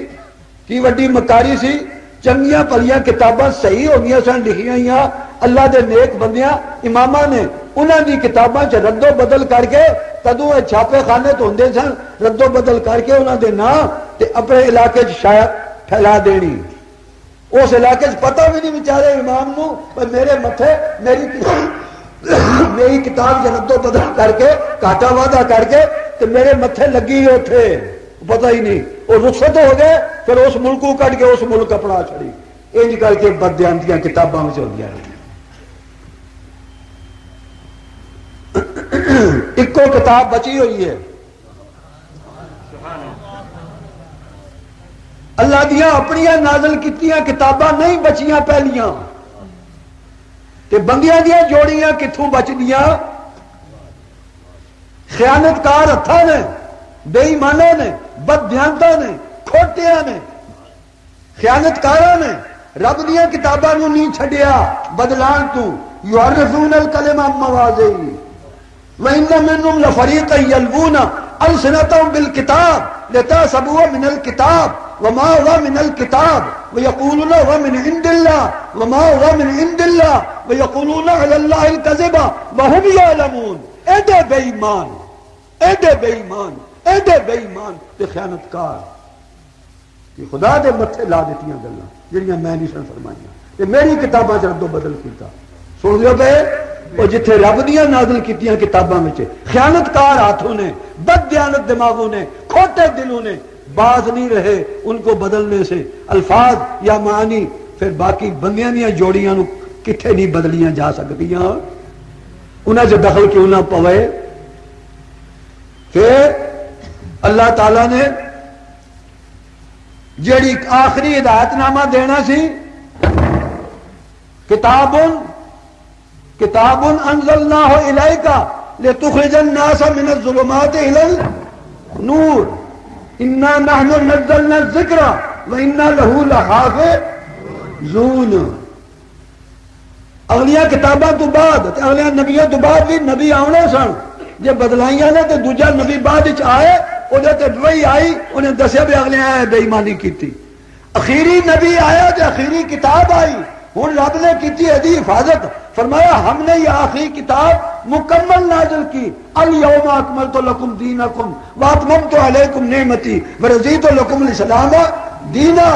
Speaker 1: کی وڈی مکاری سی چنگیاں پلیاں کتاباں صحیح ہو گیا سن لکھیاں ہیاں اللہ دے نیک بندیاں اماماں نے انہاں دی کتاباں چ رد و بدل کر کے کدوں چھاپے خانے تو ہوندے سن رد و بدل کر کے انہاں دے نام تے اپنے علاقے چ شاید پھیلا دینی اس علاقے چ پتہ بھی نہیں بیچارے امام نو پر میرے متھے میری کتاب چ رد و بدل کر کے کاٹا وعدہ کر کے تے میرے متھے لگی اوتھے پتہ ہی نہیں وہ رخصت ہو گئے پھر اس ملک کو کٹ کے اس ملک اپنا چھڑی انج کر کے بدیانتیاں کتاباں میں چل گیا ایک کتاب بچی ہوئی ہے اللہ دیا اپنی نازل کیتیاں کتاباں نہیں بچیاں پہلیاں تے بندیاں دیا جوڑیاں کتھوں بچ دیاں خیانت کار ہتھاں نے، بے ایمانوں نے، بد دیانتاں نے، کھوٹیاں نے، خیانت کاراں نے رب دیاں کتاباں نوں نہیں چھڈیا بدلان تو، یعرفون الکلم عن مواضعہ وَإِنَّ مِنْهُمْ لَفَرِيقًا يَلْوُونَ أَلْسِنَتَهُمْ بِالْكِتَابِ لِتَحْسَبُوهُ مِنَ الْكِتَابِ وَمَا هُوَ مِنَ الْكِتَابِ وَيَقُولُونَ هُوَ مِنْ عِنْدِ اللَّهِ وَمَا هُوَ مِنْ عِنْدِ اللَّهِ وَيَقُولُونَ عَلَى اللَّهِ الْكَذِبَ وَهُمْ يَعْلَمُونَ ایڈے بے ایمان، ایڈے بے ایمان، ایڈے بے ایمان تے خیانتکار کہ خدا دے متھے لا دیتیاں گلاں جڑیاں میں نہیں سن فرمائیاں تے میری کتاباں چ ردو بدل کیتا۔ سن لیو پے وہ جتھے رب دیاں نازل کیتیاں کتاباں وچ خیانتکار ہاتھوں نے، بد دیانت دماغوں نے، کھوٹے دلوں نے باز نہیں رہے ان کو بدلنے سے، الفاظ یا معنی پھر باقی بندیاں دیاں جوڑیاں نو کتھے نہیں بدلیاں جا سکتیاں، انہاں سے دخل کیوں نہ پوے۔ پھر اللہ تعالی نے جیڑی آخری ہدایت نامہ دینا سی، کتاب انزلناہ الیک لتخرج الناس من الظلمات الى النور انا نحن نزلنا الذکر وانا له لحافظون۔ اگلیاں کتاباں تو بعد اگلیاں نبیوں تو بعد بھی نبی آنے سن، جے بدلائیاں نے تو دوجا نبی بعد وچ آئے وہ وہی آئی انہیں دسیا بھی اگلے آئے بے ایمانی کی، اخیری نبی آیا تو اخیری کتاب آئی، ہوں رب نے کی ادی حفاظت، فرمایا ہم نے یہ آخری کتاب مکمل نازل کی، الیوم اکملت لکم دینکم واتممت علیکم نعمتی ورضیت لکم الاسلام دینا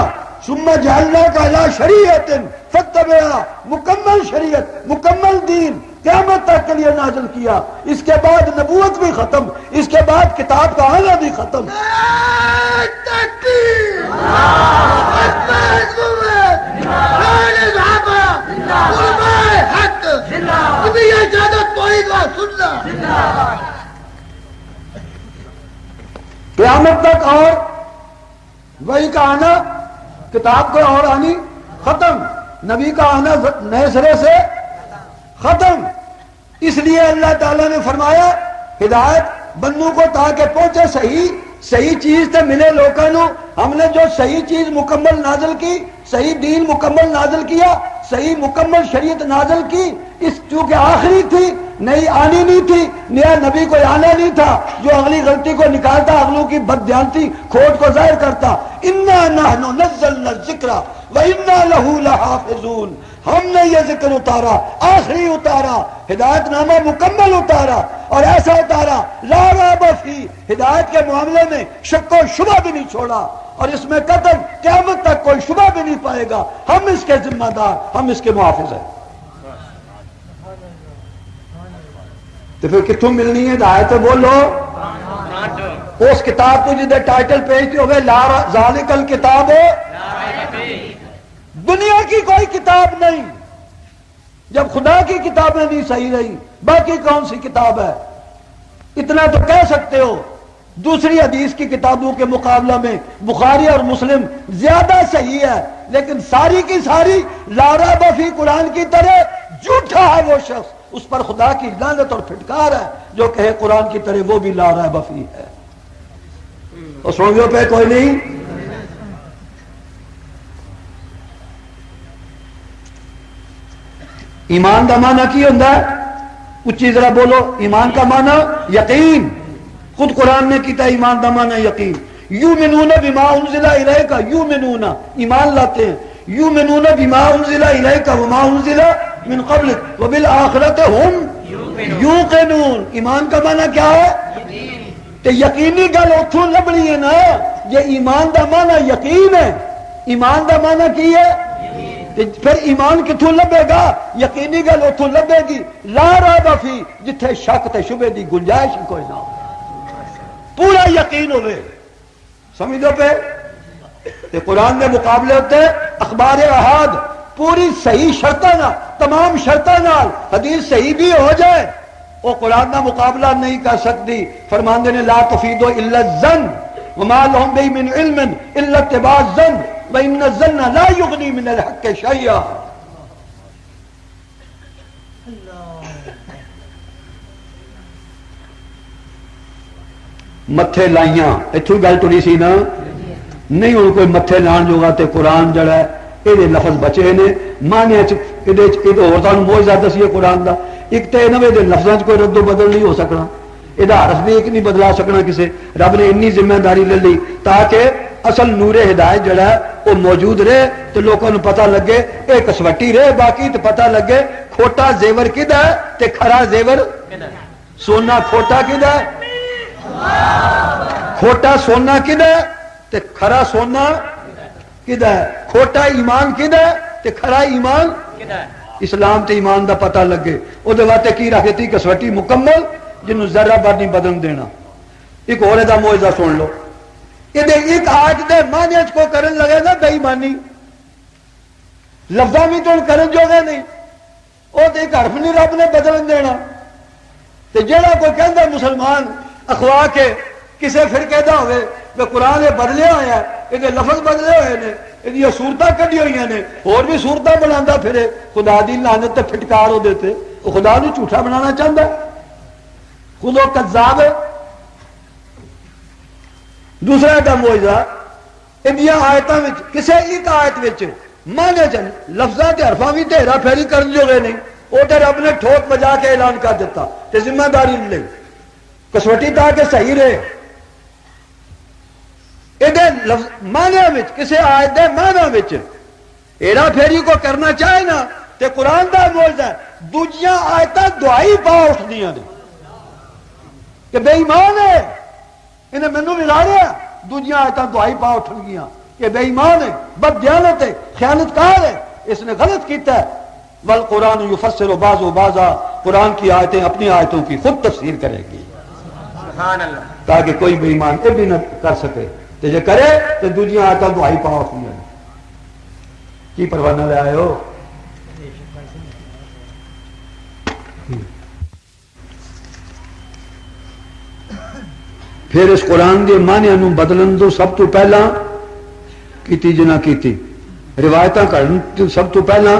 Speaker 1: ثم جعلناک علی شریعت فاتبعها، مکمل شریعت مکمل دین قیامت تک کے لیے نازل کیا۔ اس کے بعد نبوت بھی ختم، اس کے بعد کتاب کا آنا بھی ختم۔ قیامت تک اور وہی کا آنا، کتاب کو اور آنی ختم، نبی کا آنا نئے سرے سے ختم۔ اس لیے اللہ تعالیٰ نے فرمایا ہدایت بندوں کو تاکہ پہنچے صحیح چیز تے ملے لوگوں نو، ہم نے جو صحیح چیز مکمل نازل کی، صحیح دین مکمل نازل کیا، صحیح مکمل شریعت نازل کی، اس چونکہ آخری تھی، نئی آنی نہیں تھی، نیا نبی کوئی آنا نہیں تھا جو اگلی غلطی کو نکالتا، اگلوں کی بددیانتی کھوٹ کو ظاہر کرتا۔ انا نحن نزلنا الذکر وانا لہ لحافظون، ہم نے یہ ذکر اتارا، آخری اتارا، ہدایت نامہ مکمل اتارا، اور ایسا اتارا لا ریب فیہ، ہدایت کے معاملے میں شک و شبہ بھی نہیں چھوڑا، اور اس میں قطعاً قیامت تک کوئی شبہ بھی نہیں پائے گا، ہم اس کے ذمہ دار، ہم اس کے محافظ ہیں۔ تو پھر کتوں ملنی ہے ہدایت؟ بولو اس کتاب کو جدے ٹائٹل پیش ہوئے لا ذالک الکتاب ہو، دنیا کی کوئی کتاب نہیں، جب خدا کی کتابیں نہیں صحیح رہی باقی کون سی کتاب ہے؟ اتنا تو کہہ سکتے ہو دوسری حدیث کی کتابوں کے مقابلہ میں بخاری اور مسلم زیادہ صحیح ہے، لیکن ساری کی ساری لا ریب فیہ قرآن کی طرح جھوٹا ہے وہ شخص، اس پر خدا کی لعنت اور پھٹکار ہے جو کہے قرآن کی طرح وہ بھی لا ریب فیہ ہے۔ اور سوگیوں پہ کوئی نہیں۔ ایمان کا معنی کی ہوتا ہے؟ اچھی ذرا بولو، ایمان کا معنی یقین، خود قرآن نے کیتا ایمان کا معنی یقین۔ یؤمنون بما انزل الیک، یؤمنون ایمان لاتے ہیں، یؤمنون بما انزل الیک وما انزل من قبلک وبالآخرۃ ہم یوقنون، ایمان کا معنی کیا ہے؟ تو یقینی گل اتھوں لبنی ہے نا، یہ ایمان کا معنی یقین ہے، ایمان کا معنی کی ہے؟ پھر ایمان کتوں لبے گا؟ یقینی گل اتوں لبے گی لا ریب فیہ، جتھے شک تے شبے دی گنجائش کوئی نہ ہو، پورا یقین ہوئے، سمجھ دو پہ۔ تے قرآن کے مقابلے ہوتے اخبار احاد پوری صحیح شرطاں نال، تمام شرطاں نال حدیث صحیح بھی ہو جائے، وہ قرآن کا مقابلہ نہیں کر سکتی۔ فرماندے نے لا تفید الا الظن وما لهم به من علم الا اتباع الظن وان الظن لا يغني من الحق شيئا۔ متھے لائیاں اتوں گل ٹری سی نا نہیں ہوں کوئی متھے لان جوگا تے قرآن جڑا ہے یہ لفظ بچے نے مانے موجزہ دسیے قرآن دا ایک تو یہ لفظوں کوئی رد و بدل نہیں ہو سکنا یہ حرف بھی ایک نہیں بدلا سکنا کسے رب نے انی ذمہ داری لے لی تاکہ اصل نور ہدایت جڑا ہے وہ موجود رہے تو لوگوں کو پتہ لگے یہ کسوٹی رہے باقی تو پتہ لگے کھوٹا زیور کدا ہے تے کھرا زیور سونا کھوٹا کدا ہے کھوٹا سونا کدا ہے تے کھرا سونا کدا ہے کھوٹا ایمان کدا ہے تے کھرا ایمان اسلام تے ایمان دا پتہ لگے او دے واسطے کی رکھتی کسوٹی مکمل جنوں ذرہ بھر نہیں بدل دینا ایک اور دا معجزہ سن لو یہ ایک آیت دے معنی کو کرن لگے نا بے ایمانی لفظاں بھی تو کرن جو گے نہیں وہ تو ایک حرف نہیں رب نے بدلن دینا تے جڑا کوئی کہندا مسلمان اخوا کے کسے فرقے دا ہوئے کہ قرآن یہ بدلے ہویا ہے یہ لفظ بدلے ہوئے نے یہ صورتاں کڈی ہوئی نے اور بھی صورتاں بناتا پھرے خدا دی لعنت تے پھٹکار ہو دیتے وہ خدا نو جھوٹا بنانا چاہتا ہے خود وہ کذاب ہے دوسرا دا معجزہ انہاں آیتاں وچ کسے ایک آیت وچ مانے چن لفظاں تے حرفاں وی ہیرا پھیری کرن جو گئے نہیں او تے رب نے ٹھوک بجا کے اعلان کر دیتا تے ذمہ داری لے کسوٹی تاکہ صحیح رہے یہ لفظ مانے وچ کسے آیت دے مانے وچ ہیرا پھیری کو کرنا چاہے نا تے قرآن دا معجزہ ہے دوجیاں آیتاں دعائی پا اٹھدیاں نے کہ بے ایمان ہے انہیں مینوں بگاڑیا دوجیاں آیتاں دعائی پا اٹھ گیا کہ بے ایمان ہے بد دیانت ہے خیانت کار ہے اس نے غلط کیتا ہے والقرآن یفسر بعض و بعضا قرآن کی آیتیں اپنی آیتوں کی خود تفسیر کرے گی سبحان اللہ تاکہ کوئی بے ایمان یہ بھی نہ کر سکے تو یہ کرے تو دوجیاں آیتاں دعائی پا اٹھ گیا کی پروانہ لے آئے ہو پھر اس قرآن کے معنی نو بدلن دو سب تو پہلا کیتی جنا کیتی روایتاں کرن سب تو پہلا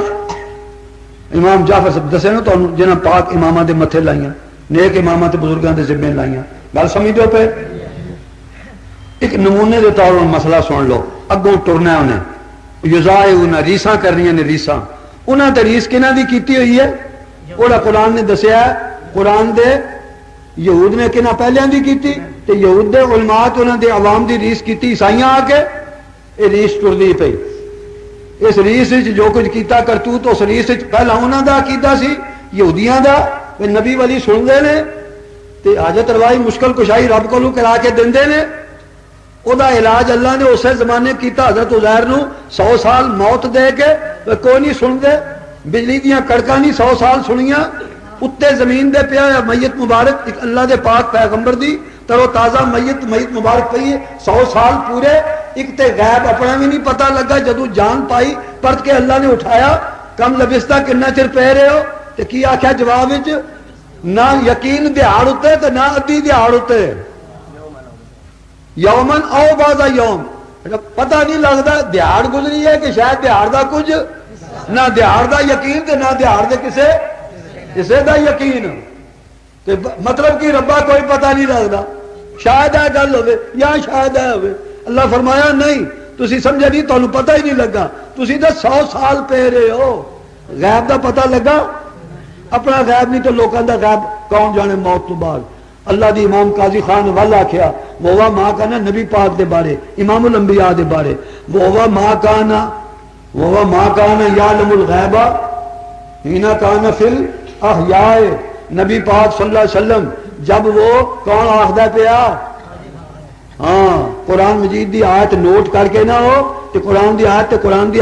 Speaker 1: امام جعفر صاحب دسے نا تو جنہاں پاک اماماں دے متھے لائیاں نیک اماماں تے بزرگاں دے ذمے لائیاں گل سمجھ دو پہ ایک نمونے دے طور پر مسئلہ سن لو اگوں ٹرنا انہیں یزائعون ریساں کرنیاں نے ریساں انہاں تے ریس کنہاں دی کیتی ہوئی ہے اوڑا قرآن نے دسیا ہے قرآن دے یہود نے کنہاں پہلیاں دی کیتی تے یہود دے علماء تے انہاں دے عوام دی ریس کیتی عیسائیاں آ کے یہ ریس ٹردی پئی اس ریس وچ جو کچھ کیتا کرتوت اس ریس وچ پہلا انہاں دا عقیدہ سی یہودیاں دا کہ نبی ولی سن دے نے تے حاجت روائی مشکل کشائی رب کولوں کرا کے دیندے نے او دا علاج اللہ نے اسے زمانے کیتا حضرت عزیر نو 100 سال موت دے کے کوئی نہیں سن دے بجلی دیاں کڑکاں نہیں 100 سال سنیاں اتے زمین دے پیا میت مبارک ایک اللہ دے پاک پیغمبر دی ترو تازہ میت مبارک پئی 100 سال پورے ایک تے غیب اپنا بھی نہیں پتہ لگا جدو جان پائی پرت کے اللہ نے اٹھایا کم لبستہ کنا چر پہ رہے ہو تے کی آخیا جواب وچ نہ یقین دیہاڑ اتے تے نہ ادھی دیہاڑ اتے یومن او بعض یوم پتہ نہیں لگتا دیہاڑ گزری ہے کہ شاید دیہاڑ دا کچھ نہ دیہاڑ دا یقین تے نہ دیہاڑ دے کسے دا یقین تے مطلب کہ ربا کوئی پتہ نہیں لگتا شاید ہے گل ہوئے یا شاید ہے ہوئے اللہ فرمایا نہیں تسی سمجھے نہیں تو پتہ ہی نہیں لگا تسی تو 100 سال پہ رہے ہو غیب دا پتہ لگا اپنا غیب نہیں تو لوکاں دا غیب کون جانے موت تو بعد اللہ دی امام قاضی خان والا کیا وہ ماں کانا نبی پاک دے بارے امام الانبیاء دے بارے وہ ماں کانا یعلم الغیبہ ہینا کانا فی الاحیاء نبی پاک صلی اللہ علیہ وسلم جب وہ کون آخدہ پیا ہاں قرآن مجید دی آیت نوٹ کر کے نہ ہو کہ قرآن دی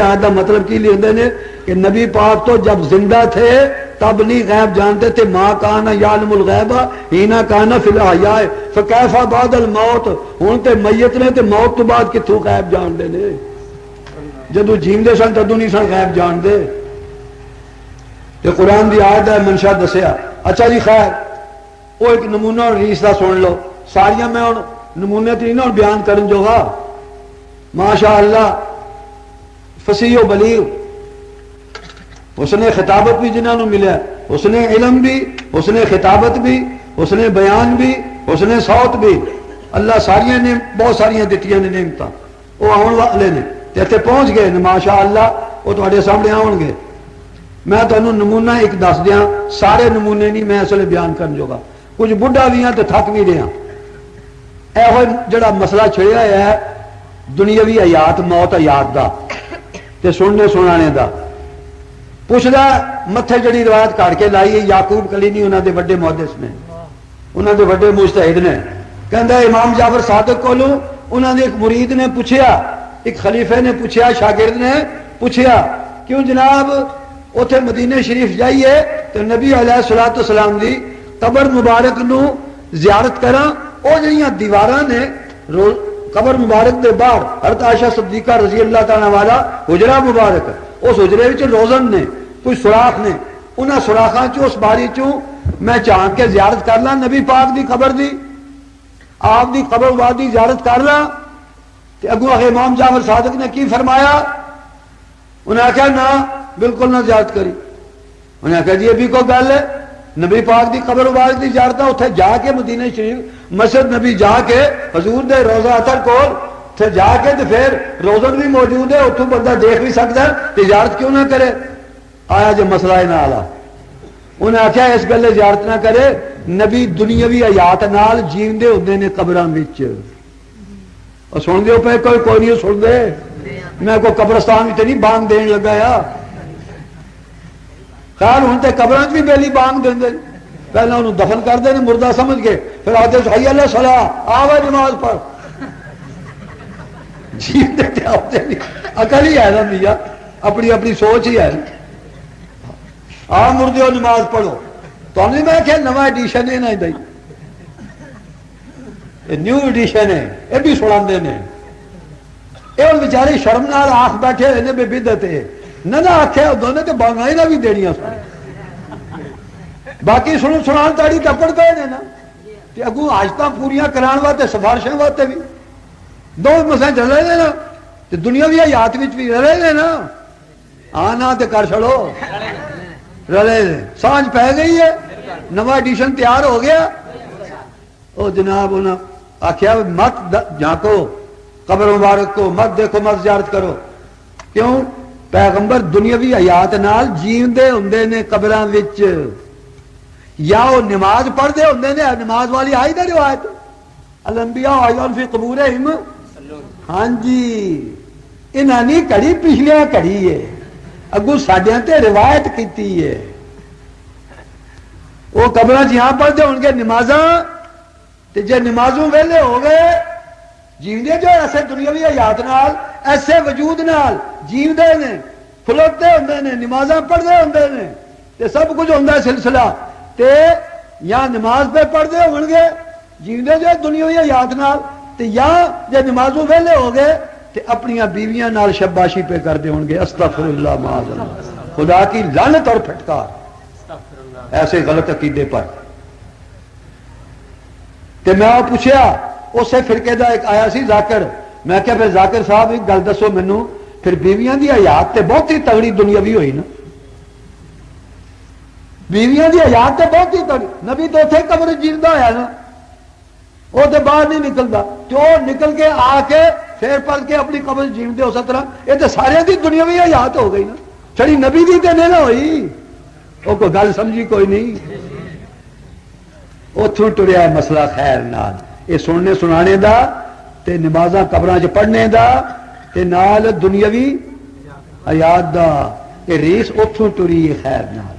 Speaker 1: آیت دا مطلب کی لیندے نے کہ نبی پاک تو جب زندہ تھے تب نہیں غیب جانتے تھے ما کانا یعلم الغیبہ ہینا کانا فی الاحیاء فکیفا بعد الموت ہوں تے میت نے تے موت تو بعد کتھوں غیب جان دے نے جدو جیندے سن تدو نہیں سن غیب جان دے تے قرآن دی آیت ہے منشا دسیا اچھا جی خیر وہ ایک نمونہ اور ریس دا سن لو ساریاں میں اور نمونے تھی نا بیان کرن جو گا ماشاء اللہ فصیح و بلیغ حسن خطابت بھی جنہوں نے ملیا حسن علم بھی حسن خطابت بھی حسن بیان بھی حسن صوت بھی اللہ ساریاں نے بہت ساریاں دتیاں نے نعمتاں، وہ آن والے نے تے اتنے پہنچ گئے ماشاء اللہ، وہ تواڈے سامنے آؤ گے. میں تمہیں نمونہ ایک دس دیاں، سارے نمونے نہیں میں اس لیے بیان کرن جوگا، کچھ بڈھا بھی ہاں تے تھک بھی رہا. یہ جڑا مسئلہ چھڑیا ہے دنیاوی حیات موت حیات دا تے سننے سنانے دا، پوچھدا متھے جڑی روایت کاٹ کے لائی ہے یعقوب کلینی انہاں دے بڑے محدث نے، انہاں دے بڑے مجتہد نے، کہندا امام جعفر صادق کولوں انہاں دے ایک مرید نے پوچھیا، ایک خلیفے نے پوچھیا، شاگرد نے پوچھیا کیوں جناب اوتھے مدینے شریف جائیے تو نبی علیہ الصلوۃ والسلام دی قبر مبارک نو زیارت کراں، او جڑیاں دیواراں نے قبر مبارک دے باہر حضرت عائشہ صدیقہ رضی اللہ تعالی والا حجرہ مبارک، اس حجرے وچ روزن نے کوئی سوراخ نے، انہاں سوراخاں چوں اس باری چوں میں چاند کے زیارت کر لاں نبی پاک دی قبر دی، آپ دی قبر مبارک دی زیارت کر لاں. تے اگوں آخر امام جعفر صادق نے کی فرمایا؟ انہیں آخیا نہ بالکل نہ زیارت کری. انہیں آخیا جی یہ بھی کوئی گل ہے، نبی پاک دی قبر مبارک دی زیارت اتنے جا کے مدینہ شریف مسجد نبی جا کے حضور دے روضہ اطہر کول اتنے جا کے تو پھر روزن بھی موجود ہے، اتوں بندہ دیکھ بھی سکتا ہے، تجارت کیوں نہ کرے؟ آیا جو مسئلہ ہے نال، انہیں آخیا اس گلے زیارت نہ کرے، نبی دنیاوی حیات نال جیندے ہوندے نے قبراں وچ. اور سن دے پہ کوئی نہیں سن دے، میں کوئی قبرستان میں نہیں بانگ دین لگا یا خیال ہوں تے قبراں بھی بیلی بانگ دیں، پہلے انہوں دفن کر دیں مردہ سمجھ کے، پھر آتے حی اللہ صلاح آوے نماز پڑھ. جی دیتے آتے نہیں، عقل ہی ہے نا میاں، اپنی اپنی سوچ ہی ہے. آ مردے ہو نماز پڑھو تو نہیں میں کہ نواں ایڈیشن ہے نا دائی نیو ایڈیشن ہے، یہ بھی سناندے نے، یہ بیچارے شرم نال آنکھ بیٹھے رہنے بے بدعت ہے نہ آخیا ادھر نے تو بانگائی نہ بھی دینیاں سن، باقی سنان تاڑی ٹپڑ پے نے نا، کہ اگوں حاجتاں پوریاں کران واسطے سفارشاں واسطے بھی دو مسئلے چل رہے نا، تے دنیاوی حیات وچ بھی رلے نے نا، آنا تے کر چھڑو رلے نے. سانج پہ گئی ہے، نواں ایڈیشن تیار ہو گیا. او جناب انہاں آخیا مت جھانکو قبر مبارک کو، مت دیکھو، مت زیارت کرو. کیوں؟ پیغمبر دنیاوی حیات نال جیندے ہوندے نے قبراں وچ، یا وہ نماز پڑھدے ہوندے نے، نماز والی آئی نا روایت الانبیاء عیون فی قبورہم. ہاں جی انہاں نے کڑی پچھلیاں کڑی ہے، اگوں ساڈیاں تے روایت کیتی ہے. وہ قبراں یہاں پڑھدے ہون گے نمازاں، تے جے نمازوں ویلے ہو گئے جیندے جو ایسے دنیاوی حیات نال ایسے وجود نال جیندے نے، کھلوتے ہوندے نے، نمازاں پڑھدے ہوندے نے، تے سب کچھ ہوندا ہے سلسلہ. تے یا نماز پہ پڑھدے ہون گے جیندے جو دنیاوی حیات نال، تے یا جے نمازوں ویلے ہو گئے تے اپنیاں بیویاں نال شباشی پہ کردے ہون گے. استغفر اللہ معاذ اللہ، خدا کی لعنت اور پھٹکار ایسے غلط عقیدے پر. تے میں پوچھیا اسے فرقے دا ایک آیا سی ذاکر، میں کہا پھر ذاکر صاحب ایک گل دسو مینوں، پھر بیویاں دی حیات تے بہت ہی تگڑی دنیاوی ہوئی نا، بیویاں دی حیات تے بہت ہی تگڑی، نبی تو اتنے قبر جیندہ ہویا نا، وہ تو باہر نہیں نکلتا، جو نکل کے آ کے پھر پل کے اپنی قبر جیندے ہو سکتا، یہ تو سارے دی دنیاوی حیات ہو گئی نا، چھڑی نبی دی تے نہیں نہ ہوئی. وہ کوئی گل سمجھی کوئی نہیں، اتوں ٹریا مسئلہ خیر نال، یہ سننے سنانے دا تے نمازاں قبراں چ پڑھنے دا تے نال دنیاوی حیات دا، یہ ریس اتوں ٹری خیر نال.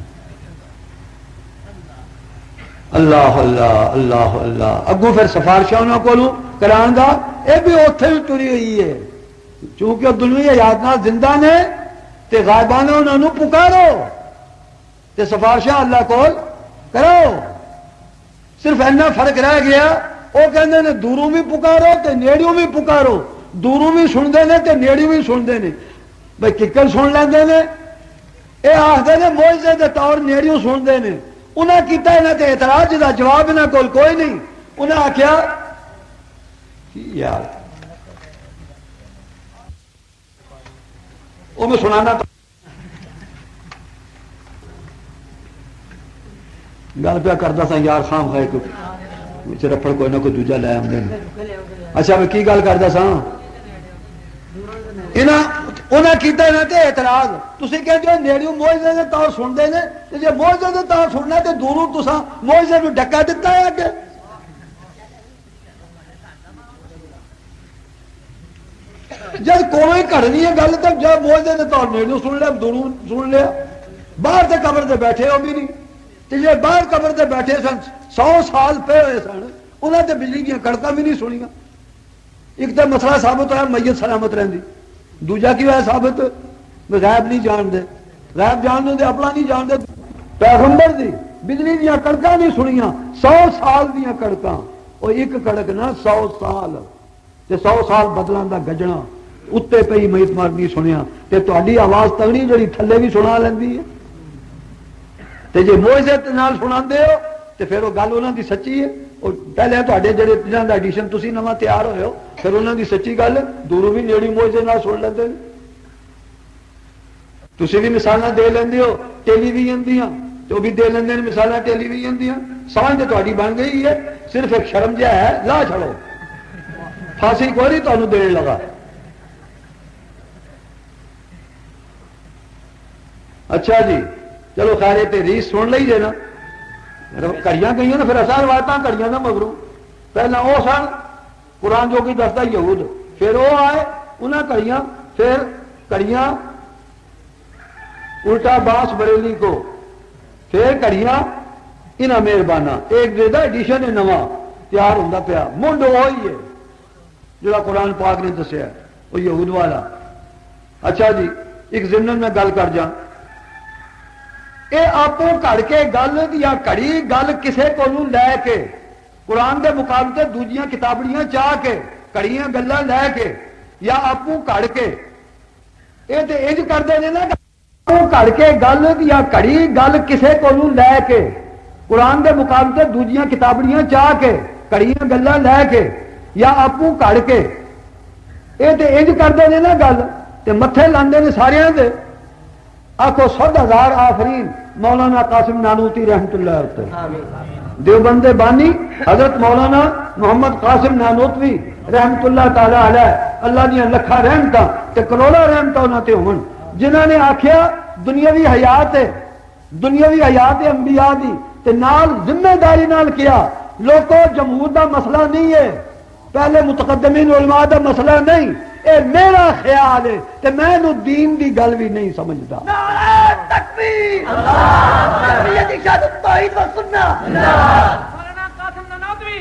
Speaker 1: اللہ اللہ اللہ اللہ. اگوں پھر سفارشاں انہاں کولوں کران دا، یہ بھی اوتھے ہی ٹری ہوئی ہے، چونکہ وہ دنیاوی حیات نال زندہ نے تے غائبانہ انہاں نوں پکارو تے سفارشاں اللہ کول کرو. صرف اینا فرق رہ گیا، وہ کہندے نے دوروں بھی پکارو تے نیڑیوں بھی پکارو، دوروں بھی سنتے ہیں تے نیڑیوں بھی سنتے ہیں. بھائی ککر سن لیندے نے، یہ آخر نے موجزے دے طور نیڑیوں سنتے ہیں. انہیں کیتا انہیں تے اعتراض دا جواب انہیں کول کوئی نہیں. انہیں آخیا یار وہ میں سنانا گل پیا کرتا سا یار خام خواہ رفڑ کوئی نہ کوئی دوجا لے آتے ہیں. اچھا میں کی گل کرتا سا انہیں کیتا نہ تے اعتراض تسی کہتے ہو نیڑیوں موجزے نے تاں سنتے ہیں تے جے موجزے نے تاں سننا تے دوروں تساں موجزے نو ڈکا دیتا ہے اگے. جب کوئی گھڑنی ہے گل تو جب موجزے نے تاں نیڑیوں سن لیا دوروں سن لیا. باہر تے قبر تے بیٹھے ہو بھی نہیں تے جے باہر قبر تے بیٹھے سن 100 سال پہ ہوئے سن انہاں تے بجلی دیاں کڑکاں بھی نہیں سنیاں. ایک تو مسئلہ ثابت ہوا میت سلامت رہندی دوجا کی ہوا ثابت غیب نہیں جان دے غیب جان دے اپنا نہیں جان دے پیغمبر دی بجلی دیاں کڑکاں نہیں سنیاں 100 سال دیاں کڑکاں اور ایک کڑک نہ 100 سال تے 100 سال بدلاں دا گجنا اتنے پہ ہی میت مارنی سنیا تے تہاڈی آواز تگڑی جڑی تھلے بھی سنا لیندی ہے تے جے موعظے نال سناندے ہو تے پھر وہ گل انہاں دی سچی ہے. اور پہلے تھوڑے جڑے جنہاں دا ایڈیشن تسی نواں تیار ہوئے ہو پھر انہاں دی سچی گل دوروں بھی نیڑی موعظے نال سن لیندے نے. تسی بھی مثالاں دے لیندے ہو ٹیلی ویژن دیاں تو بھی دے لیندے نے مثالاں ٹیلی ویژن دیاں. سمجھ تے تہاڈی بن گئی ہے صرف ایک شرم جہا ہے لا چھڑو پھانسی کوئی نہیں تانوں دین لگا. اچھا جی چلو خیر تے ریس سن لئی جے نا کڑیاں گئی نا پھر اصل روایتاں کڑیاں نہ مگروں پہلے وہ سن قرآن جو کہ دستا یہود پھر وہ آئے انہیں کڑیاں پھر کڑیاں الٹا باس بریلی کو پھر کڑیاں انہیں مہربانہ ایک دے دا ایڈیشن ہے نواں تیار ہوتا پیا منڈ وہی ہے جڑا قرآن پاک نے دسیا وہ یہود والا. اچھا جی ایک ضمن میں گل کر جا اے آپ کڑ کے گل یا کڑی گل کسے کو لے کے قرآن دے مقابلے دوجیاں کتابڑیاں چاہ کے کڑیاں گلاں لے کے یا آپ کڑ کے اے تے انج کرتے ہیں نا کڑ کے گل یا کڑی گل کسے کو لے کے قرآن دے مقابلے دوجیاں کتابڑیاں چاہ کے کڑیاں گلاں لے کے یا آپ کڑ کے اے تے انج کرتے ہیں نا گل تے متھے لاندے نے سارے دے. آخو 100,000 آفرین مولانا قاسم نانوتی رحمت اللہ علیہ دیوبند بانی حضرت مولانا محمد قاسم نانوتوی رحمت اللہ تعالی علیہ اللہ دیا لکھا رحمتاں تے کروڑا رحمتاں انہاں تے ہون جنہاں نے آکھیا دنیاوی حیات ہے دنیاوی حیات انبیاء دی تے نال ذمہ داری نال کیا لوگوں جمہور دا مسئلہ نہیں ہے پہلے متقدمین علماء دا مسئلہ نہیں اے میرا خیال ہے تے میں نو دین دی گل بھی نہیں سمجھدا. نعرہ تکبیر اللہ سید اشاعت توحید و سنت مولانا قاسم نانوتوی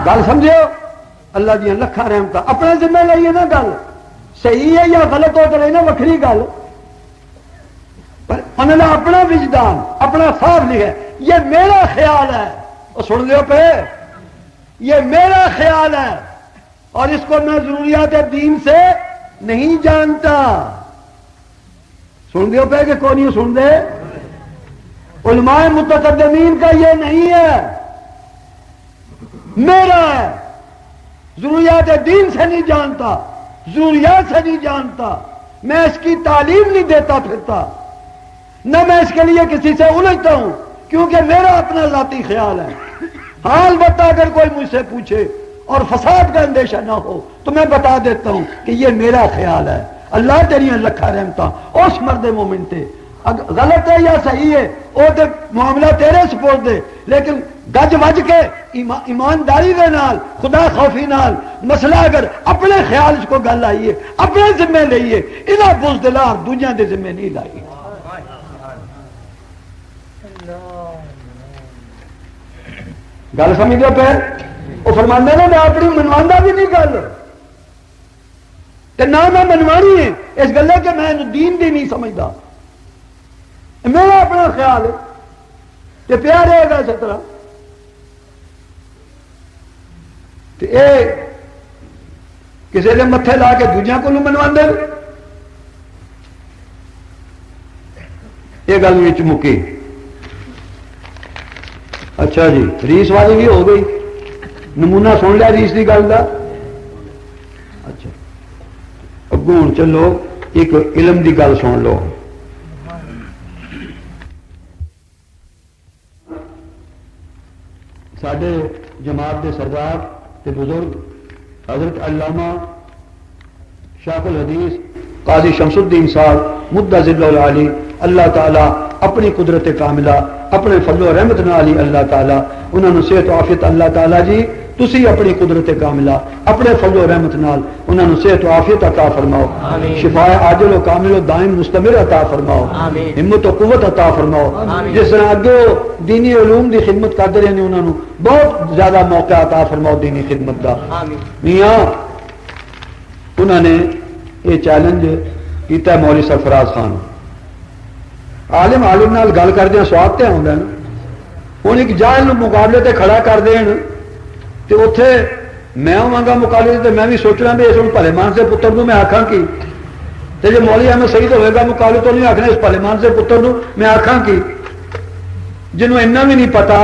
Speaker 1: گل سمجھو اللہ دی لکھاں رحمتاں اپنے ذمہ لئیے نا گل صحیح ہے یا غلط ہو تو نا وکھری گل پر انہوں نے اپنا وجدان اپنا صاف لکھا یہ میرا خیال ہے اور سن لیو پہ یہ میرا خیال ہے اور اس کو میں ضروریات دین سے نہیں جانتا. سن دیو پہ کہ کون نہیں سن دے علماء متقدمین کا یہ نہیں ہے میرا ہے. ضروریات دین سے نہیں جانتا ضروریات سے نہیں جانتا میں اس کی تعلیم نہیں دیتا پھرتا نہ میں اس کے لیے کسی سے الجھتا ہوں کیونکہ میرا اپنا ذاتی خیال ہے. ہاں البتہ اگر کوئی مجھ سے پوچھے اور فساد کا اندیشہ نہ ہو تو میں بتا دیتا ہوں کہ یہ میرا خیال ہے. اللہ تیری لکھا رحمتاں اس مرد مومن تے غلط ہے یا صحیح ہے وہ تے معاملہ تیرے سپرد دے لیکن گج وج کے ایمانداری دے نال خدا خوفی نال مسئلہ اگر اپنے خیال کو گل آئی ہے اپنے ذمہ لئیے انہاں بزدلاں دوجیاں دے ذمہ نہیں لائی. گل سمجھ دو پہ وہ فرماندے نے میں اپنی منوانا بھی نہیں گل نہ میں منوانی ہے اس گل کہ میں دین دی نہیں سمجھتا میرا اپنا خیال ہے کہ پیا رہے گا اسی طرح کسی نے متھے لا کے دوجیاں کو منوا دے یہ گل مکی. اچھا جی ریس والی بھی ہو گئی نمونہ سن لیا ریس کی گل کا. اچھا اگوں چلو ایک علم کی گل سن لو. ساڈے جماعت دے سردار تے بزرگ حضرت علامہ شیخ الحدیث قاضی شمس الدین صاحب مدہ ذل العالی اللہ تعالی اپنی قدرت کاملہ اپنے فضل و رحمت نال اللہ تعالی انہوں نے صحت و عافیت اللہ تعالی جی تسی اپنی قدرت کاملہ اپنے فضل و رحمت نال انہوں نے صحت و عافیت عطا فرماؤ، شفاء عاجل و کامل و دائم مستمر عطا فرماؤ، ہمت و قوت عطا فرماؤ، جس طرح اگے دینی علوم دی خدمت کرتے رہے انہوں نے بہت زیادہ موقع عطا فرماؤ دینی خدمت کا۔ میاں انہوں نے یہ چیلنج کیتا ہے مولوی سرفراز خان، عالم عالم نال گل کردیا سواد تے آندا ہے نا، ہن ایک جاہل نو مقابلے تے کھڑا کر دین تے اوتھے میں ہوں گا مقابلے تے میں بھی سوچنا بھی اس بھلے مان سے پتر نو میں آکھاں کی، تے جو مولوی احمد سعید ہوئے گا مقابلے تو نہیں آکھنا اس بھلے مان سے پتر نو میں آکھاں کی، جنہوں اتنا بھی نہیں پتا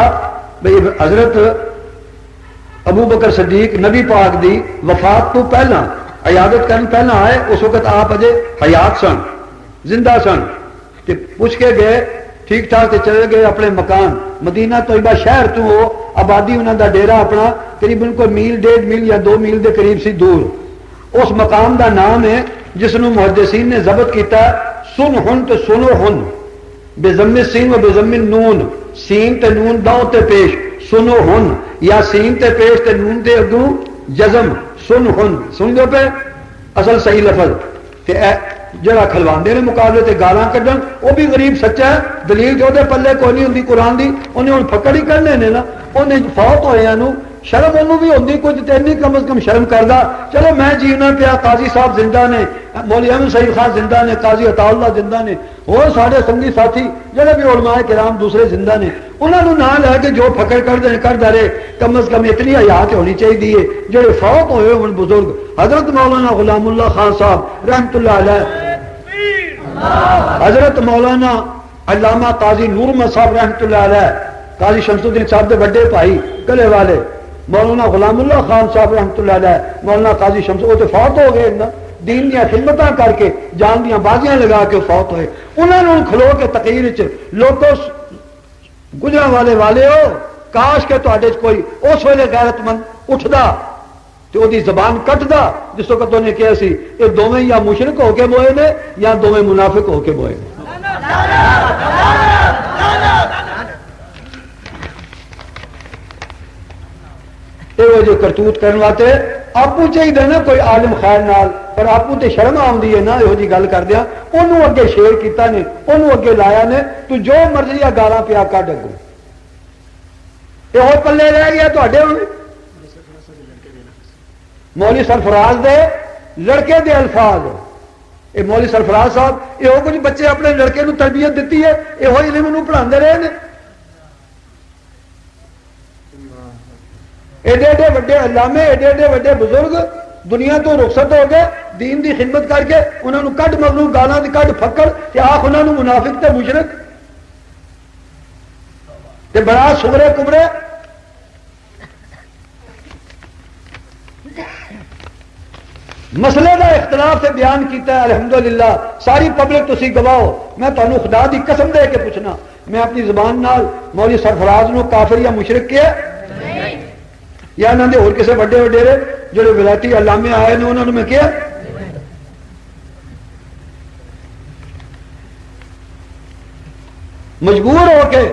Speaker 1: بھئی حضرت ابو بکر صدیق نبی پاک دی وفات تو پہلا عیادت کرن پہلا آئے، اس وقت آپ اجے حیات سن، زندہ سن، تے پوچھ کے گئے ٹھیک ٹھاک تے چلے گئے اپنے مکان مدینہ طیبہ شہر تو ہو آبادی انہوں دا ڈیرا اپنا قریباً کوئی میل 1.5 میل یا 2 میل دے قریب سی دور، اس مقام دا نام ہے جس نو محدثین نے ضبط کیتا سن ہن تے سنو ہن بے ضم سین و بے ضم نون، سین تے نون داؤں تے پیش سنو ہن، یا سین تے پیش تے نون تے اگوں جزم سن ہن، سن دو پہ اصل صحیح لفظ تے جڑا کھلواندے نے مقابلے تے گالاں کڈن وہ بھی غریب سچا ہے، دلیل جو دے پلے کوئی نہیں ہوندی قرآن دی، انہیں ہن پھکڑ ہی کرنے نے نا، انہیں فوت ہوئے نو شرم انہوں بھی ہوندی کچھ تے نہیں کم از کم شرم کردا، چلو میں جیونا پیا، قاضی صاحب زندہ نے، مولوی احمد سعید خان زندہ نے، قاضی عطا اللہ زندہ نے، اور سارے سنگی ساتھی جڑے بھی علماء کرام دوسرے زندہ نے، انہوں نے نہ لے کے جو پکڑ کر دے کم از کم اتنی حیات ہونی چاہیے، جڑے فوت ہوئے ہن بزرگ حضرت مولانا غلام اللہ خان صاحب رحمت اللہ علیہ، حضرت مولانا علامہ قاضی نور احمد صاحب رحمت اللہ علیہ، قاضی شمس الدین صاحب دے بڑے بھائی گلے والے مولانا غلام اللہ خان صاحب رحمت اللہ علیہ، مولانا قاضی شمس وہ تو فوت ہو گئے نا، دین دیا خدمتاں کر کے جان دیا بازیاں لگا کے فوت ہوئے، انہوں نے کھلو کے تقریر لوگوں گجرا والے ہو کاش کے تواڈے کوئی اس ویلے غیرت مند اٹھدا تو وہ زبان کٹدا جس وقت انہیں کہا سی یہ دونوں یا مشرک ہو کے بوئے نے یا دونوں منافق ہو کے بوئے نے۔ یہ جو کرتوت کرنے واتے آپ چاہیے نا کوئی عالم خیر نال، پر آپ تے شرم آتی ہے نا یہ جی گل کر دیا، انہوں اگے شیر کیتا نے، انہوں اگے لایا نے، تو جو مرضی گالاں پیا کڈ اگوں یہ پلے رہ گیا تے مولوی سرفراز دے لڑکے دے الفاظ، یہ مولوی سرفراز صاحب یہ کچھ بچے اپنے لڑکے نو تربیت دیتی ہے، یہ علم نو پڑھاندے رہے ہیں، ایڈے ایڈے وڈے علامے ایڈے ایڈے وڈے بزرگ دنیا تو رخصت ہو گئے دین دی خدمت کر کے، انہوں نے کڈ مغلو گالاں دی کڈ پھکڑ کہ آخ انہوں نے منافق تے مشرک تے بڑا سغرے کبرے۔ مسئلے کا اختلاف سے بیان کیتا ہے الحمدللہ، ساری پبلک تسی گواہو، میں تمہیں خدا دی قسم دے کے پوچھنا، میں اپنی زبان نال مولوی سرفراز نو کافر یا مشرک کیا یا انہوں نے اور کسی بڑے وڈیرے جڑے ولایتی علامے آئے نے انہوں نے میں کیا؟ مجبور ہو کے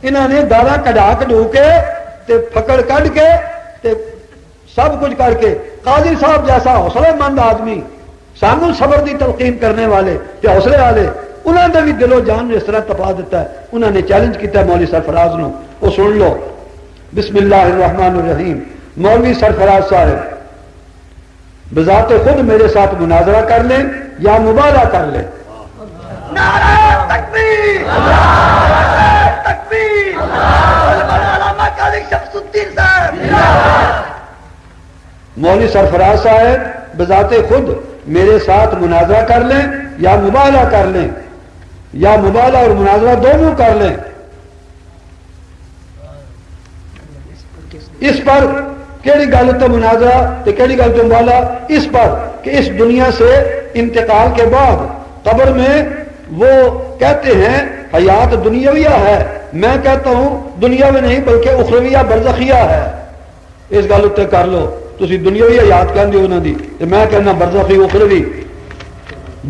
Speaker 1: انہوں نے گالاں کڈا کڈو کے تے پھکڑ کڈ کے تے سب کچھ کر کے قاضی صاحب جیسا حوصلے مند آدمی سانو صبر دی تلقین کرنے والے تے حوصلے والے انہوں نے بھی دل و جان اس طرح تپا دیتا ہے، انہوں نے چیلنج کیتا ہے مولوی سرفراز نو، وہ سن لو بسم اللہ الرحمن الرحیم۔ مولوی سرفراز صاحب بذات خود میرے ساتھ مناظرہ کر لیں یا مبالغہ کر لیں۔
Speaker 2: نعرہ تکبیر، نعرہ تکبیر، علامہ قاضی شمس الدین صاحب۔
Speaker 1: مولوی سرفراز صاحب بذات خود میرے ساتھ مناظرہ کر لیں یا مبالغہ کر لیں، یا مبالغہ اور مناظرہ دونوں کر لیں، اس پر کیڑی گل تو مناظرہ تے کیڑی گل تو مبالغہ، اس پر کہ اس دنیا سے انتقال کے بعد قبر میں وہ کہتے ہیں حیات دنیاویہ ہے میں کہتا ہوں دنیا میں نہیں بلکہ اخرویہ برزخیہ ہے. اس گل اتنے کر لو. تسی دنیاوی حیات کہندے ہو انہاں دی تے میں کہنا برزخی اخروی.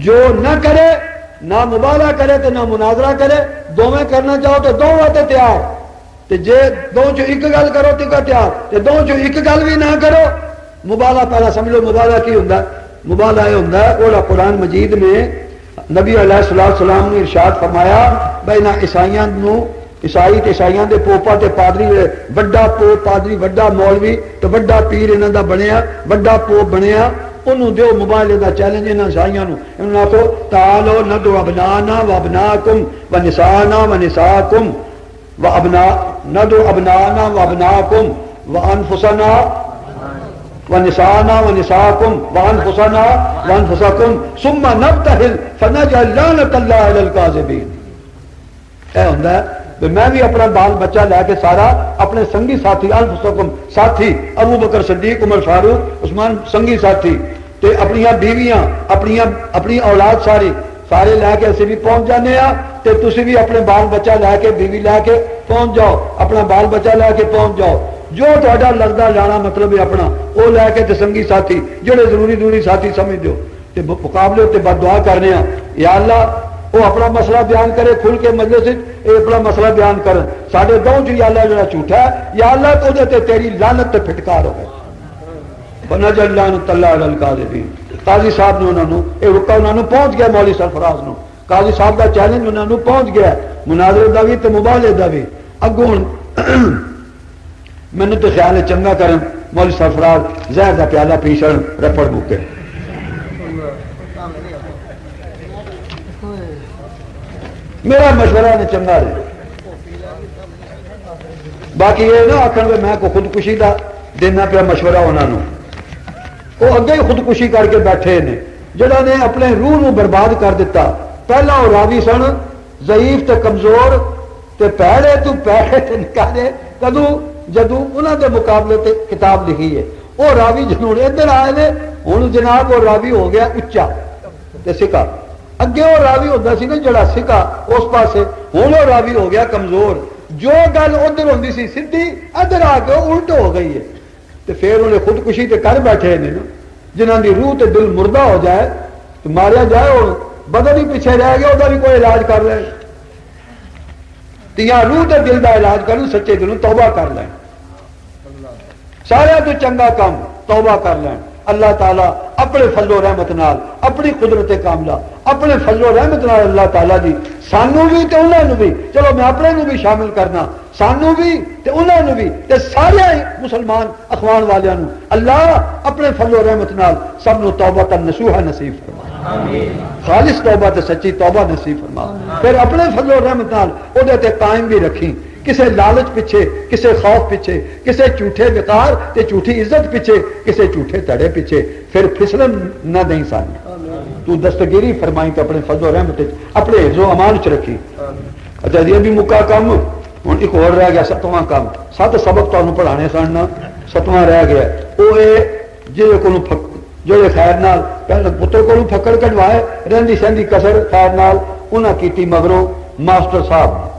Speaker 1: جو نہ کرے نہ مبالغہ کرے تے نہ مناظرہ کرے, دوویں کرنا چاہو تو دوواں تے تیار, تے جے دو چوں ایک گل کرو تے تیار, تے دو چوں ایک گل بھی نہ کرو. مبالغہ پہلا سمجھ لو مبالغہ کی ہوندا ہے. مبالغہ یہ ہوندا ہے اولا قرآن مجید میں نبی علیہ السلام نے ارشاد فرمایا بھائی نہ عیسائیاں نو عیسائی تے عیسائیاں دے پوپا تے پادری وڈا پوپ پادری وڈا مولوی تے وڈا پیر انہاں دا بنیا وڈا پوپ بنیا, انہوں دیو موبائل دا چیلنج انہاں عیسائیاں نو. انہاں کو تعالو ندعو ابنانا و ابناکم و نسانا و نساکم و ابنا ندعو ابنانا و ابناکم و انفسنا ونساءنا ونساءكم وانفسنا وانفسكم ثم نبتهل فنجعل لعنة الله على الكاذبين. اے ہوندا ہے میں بھی اپنا بال بچہ لے کے سارا اپنے سنگی ساتھی انفسکم ساتھی ابو بکر صدیق عمر فاروق عثمان سنگی ساتھی تے اپنی بیویاں اپنی اولاد سارے لے کے اسی بھی پہنچ جانے ہاں تے تسی بھی اپنے بال بچہ لے کے بیوی لے کے پہنچ جاؤ, اپنا بال بچہ لے کے پہنچ جاؤ. جو تہاڈا لگدا جانا مطلب ہے اپنا وہ لے کے تے سنگی ساتھی جڑے ضروری ساتھی سمجھ دو تے مقابلے تے بد دعا کرنے ہاں یا اللہ وہ اپنا مسئلہ بیان کرے کھل کے مجلس اے اپنا مسئلہ بیان کرن ساڈے دو جو یا اللہ جڑا جھوٹا ہے یا اللہ تو دے تے تیری لعنت تے پھٹکار ہو گئے. فنجعل لعنت اللہ علی الکاذبین. قاضی صاحب نے انہوں اے حکم انہوں نے پہنچ گیا مولوی سرفراز نو, قاضی صاحب دا چیلنج انہوں نے پہنچ گیا مناظرے دا بھی تے مبالغے دا بھی. اگوں مینوں تو خیال ہے چنگا کرن مولوی سرفراز زہر دا پیالہ پیشن رپڑ مکے. میرا مشورہ نے چنگا رہے. باقی یہ نہ آخر میں کو خودکشی دا دینا پیا مشورہ انہوں نے, وہ اگے ہی خودکشی کر کے بیٹھے نے جڑا نے اپنے روح نو برباد کر دیتا. پہلا وہ راوی سن ضعیف تے کمزور تے پیڑے تو پیڑے تے نکالے کدو جدو انہوں دے مقابلے تے کتاب لکھی ہے. وہ راوی جنہوں ادھر آئے نے ہوں جناب وہ راوی ہو گیا اچا تے سکا. اگے وہ راوی ہوتا سی نا جڑا سکا اس پاسے, ہوں وہ راوی ہو گیا کمزور. جو گل ادھر ہوتی سی سیدھی ادھر آ کے الٹ ہو گئی ہے. تو پھر انہیں خودکشی تے کر بیٹھے نے نا جنہوں دی روح تے دل مردہ ہو جائے تو ماریا جائے اور بدن ہی پیچھے رہ گیا وہ بھی کوئی علاج کر لیں. یا روح تے دل دا علاج کروں سچے دلوں توبہ کر لیں. سارے تو چنگا کام توبہ کر لیں. اللہ تعالیٰ اپنے فضل و رحمت نال اپنی قدرت کاملہ اپنے فضل و رحمت نال اللہ تعالیٰ دی سانو بھی تے انہوں بھی, چلو میں اپنے نو بھی شامل کرنا, سانو بھی تے انہوں بھی تے سارے مسلمان اخوان والیاں نو اللہ اپنے فضل و رحمت نال سب نو توبہ تا نصوحہ نصیب فرما, خالص توبہ تے سچی توبہ نصیب فرما. پھر اپنے فضل و رحمت نال او دے تے قائم بھی رکھی, کسے لالچ پیچھے کسے خوف پیچھے کسے جھوٹے وقار تے جھوٹی عزت پیچھے کسے جھوٹے تڑے پیچھے پھر پھسلن نہ دیں سانو. تو دستگیری فرمائی تو اپنے فضل و رحمت اپنے حفظ و امان چ رکھی. اچھا یہ بھی مکا کام ہوں ایک اور رہ گیا 7واں کام. 7 سبق تمہیں پڑھانے سن, 7واں رہ گیا وہ جی کو جو خیر نال پہلے پتر کو پکڑ کٹوائے رہندی سہندی کسر خیر نال انہاں کیتی مگروں ماسٹر صاحب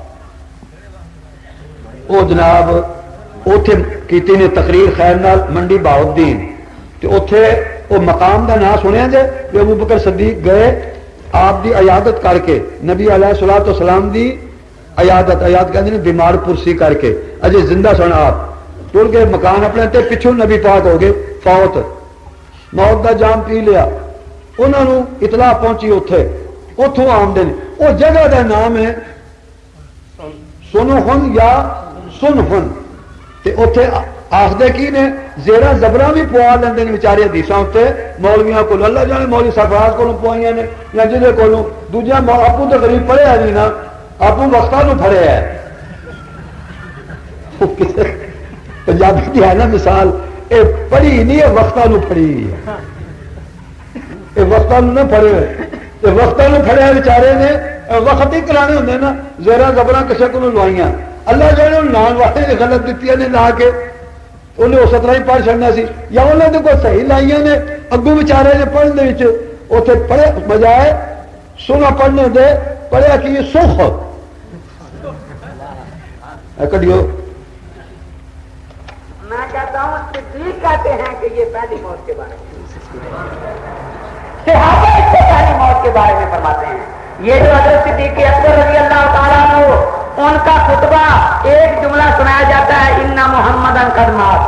Speaker 1: وہ جناب اوتھے کیتی نے تقریر خیر نال منڈی بہاؤالدین تے اوتھے وہ مقام دا نام سنیا جے کہ ابو بکر صدیق گئے آپ دی عیادت کر کے نبی علیہ الصلوۃ والسلام دی عیادت کہندے نے بیمار پرسی کر کے اجے زندہ سن آپ ٹر گئے مکان اپنے تے پچھوں نبی پاک ہو گئے فوت موت دا جام پی لیا. انہوں نے اطلاع پہنچی اتوں آمدے نے وہ جگہ دا نام ہے سنہن یا سنہن تے اوتھے آخدے کی نے زیرہ زبراں بھی پوا لیندے نے بیچارے حدیثاں تے مولویاں کو اللہ جانے مولوی سرفراز کو پوائیاں نے یا جدے کو دوجا آپو تو غریب پڑھیا نہیں نا آپو وقتاں نو پڑھیا ہے. پنجابی دی ہے نا مثال اے پڑھی نہیں ہے وقتاں نو پڑھی ہے, اے وقتاں نو نہ پڑھے تے وقتاں نو پڑھیا بیچارے نے وقت ہی کرانے ہوندے نا زیرہ زبراں کسے کو لوائیاں اللہ جانے نام والے نے غلط دیتی نے لا کے انہیں اس طرح ہی پڑھ چڑنا سی یا انہوں نے کوئی صحیح لائیاں نے اگوں بیچارے نے پڑھنے اتنے پڑھے بجائے سنا پڑھنے دے پڑھیا کہ یہ سکھ کڈیو
Speaker 2: میں کہتا ہوں صدیق کہتے ہیں کہ یہ پہلی موت کے بارے میں، صحابہ اس سے پہلی موت کے بارے میں فرماتے ہیں. یہ جو حضرت صدیق اکبر رضی اللہ تعالیٰ عنہ ان کا خطبہ ایک جملہ سنایا جاتا ہے ان محمدن قد مات،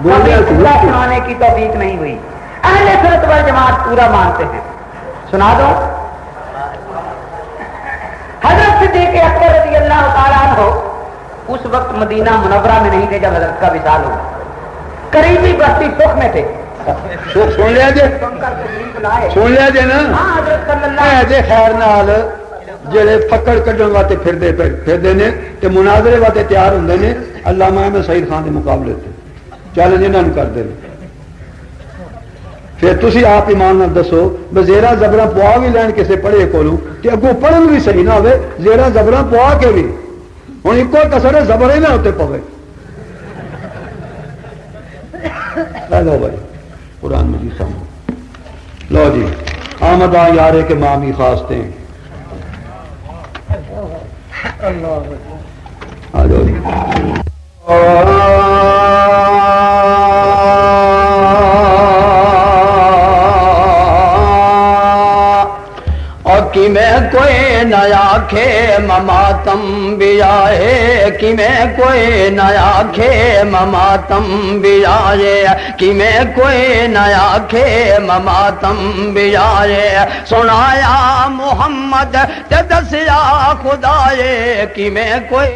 Speaker 2: کبھی پورا سنانے کی توفیق نہیں ہوئی. اہل سنت والجماعت پورا مانتے ہیں. سنا دو. حضرت صدیق اکبر رضی اللہ تعالیٰ عنہ اس وقت مدینہ منورہ میں نہیں تھے جب حضرت کا وصال ہوا، قریبی بستی سکھ میں تھے.
Speaker 1: سن لیا جی، سن لیا جی نا.
Speaker 2: ہاں حضرت صلی اللہ
Speaker 1: جی خیر نال جڑے پکڑ کڈن واسطے پھردے نے تے مناظرے واسطے تیار ہوندے نے علامہ احمد سعید خان کے مقابلے تے چیلنج انہاں نوں کردے نے. پھر تسی آپ ایمان نال دسو زیرا زبراں پوا بھی لین کسے پڑھے کولوں تے اگوں پڑھن بھی صحیح نہ ہوے، زیرا زبراں پوا کے بھی ہن ایک کسر زبر ہی نہ ہوتے پوے. لو بھائی قرآن مجید سامنے لو جی آمدہ یارے کے مامی خواستیں آ جاؤ جی.
Speaker 3: کہ میں کوئی نیا کھے مماتم بھی آئے، کہ میں کوئی نیا کھے مماتم بھی آئے، کہ میں کوئی نیا کھے مماتم بھی آئے. سنایا محمد تے دسیا خدائے، کہ میں کوئی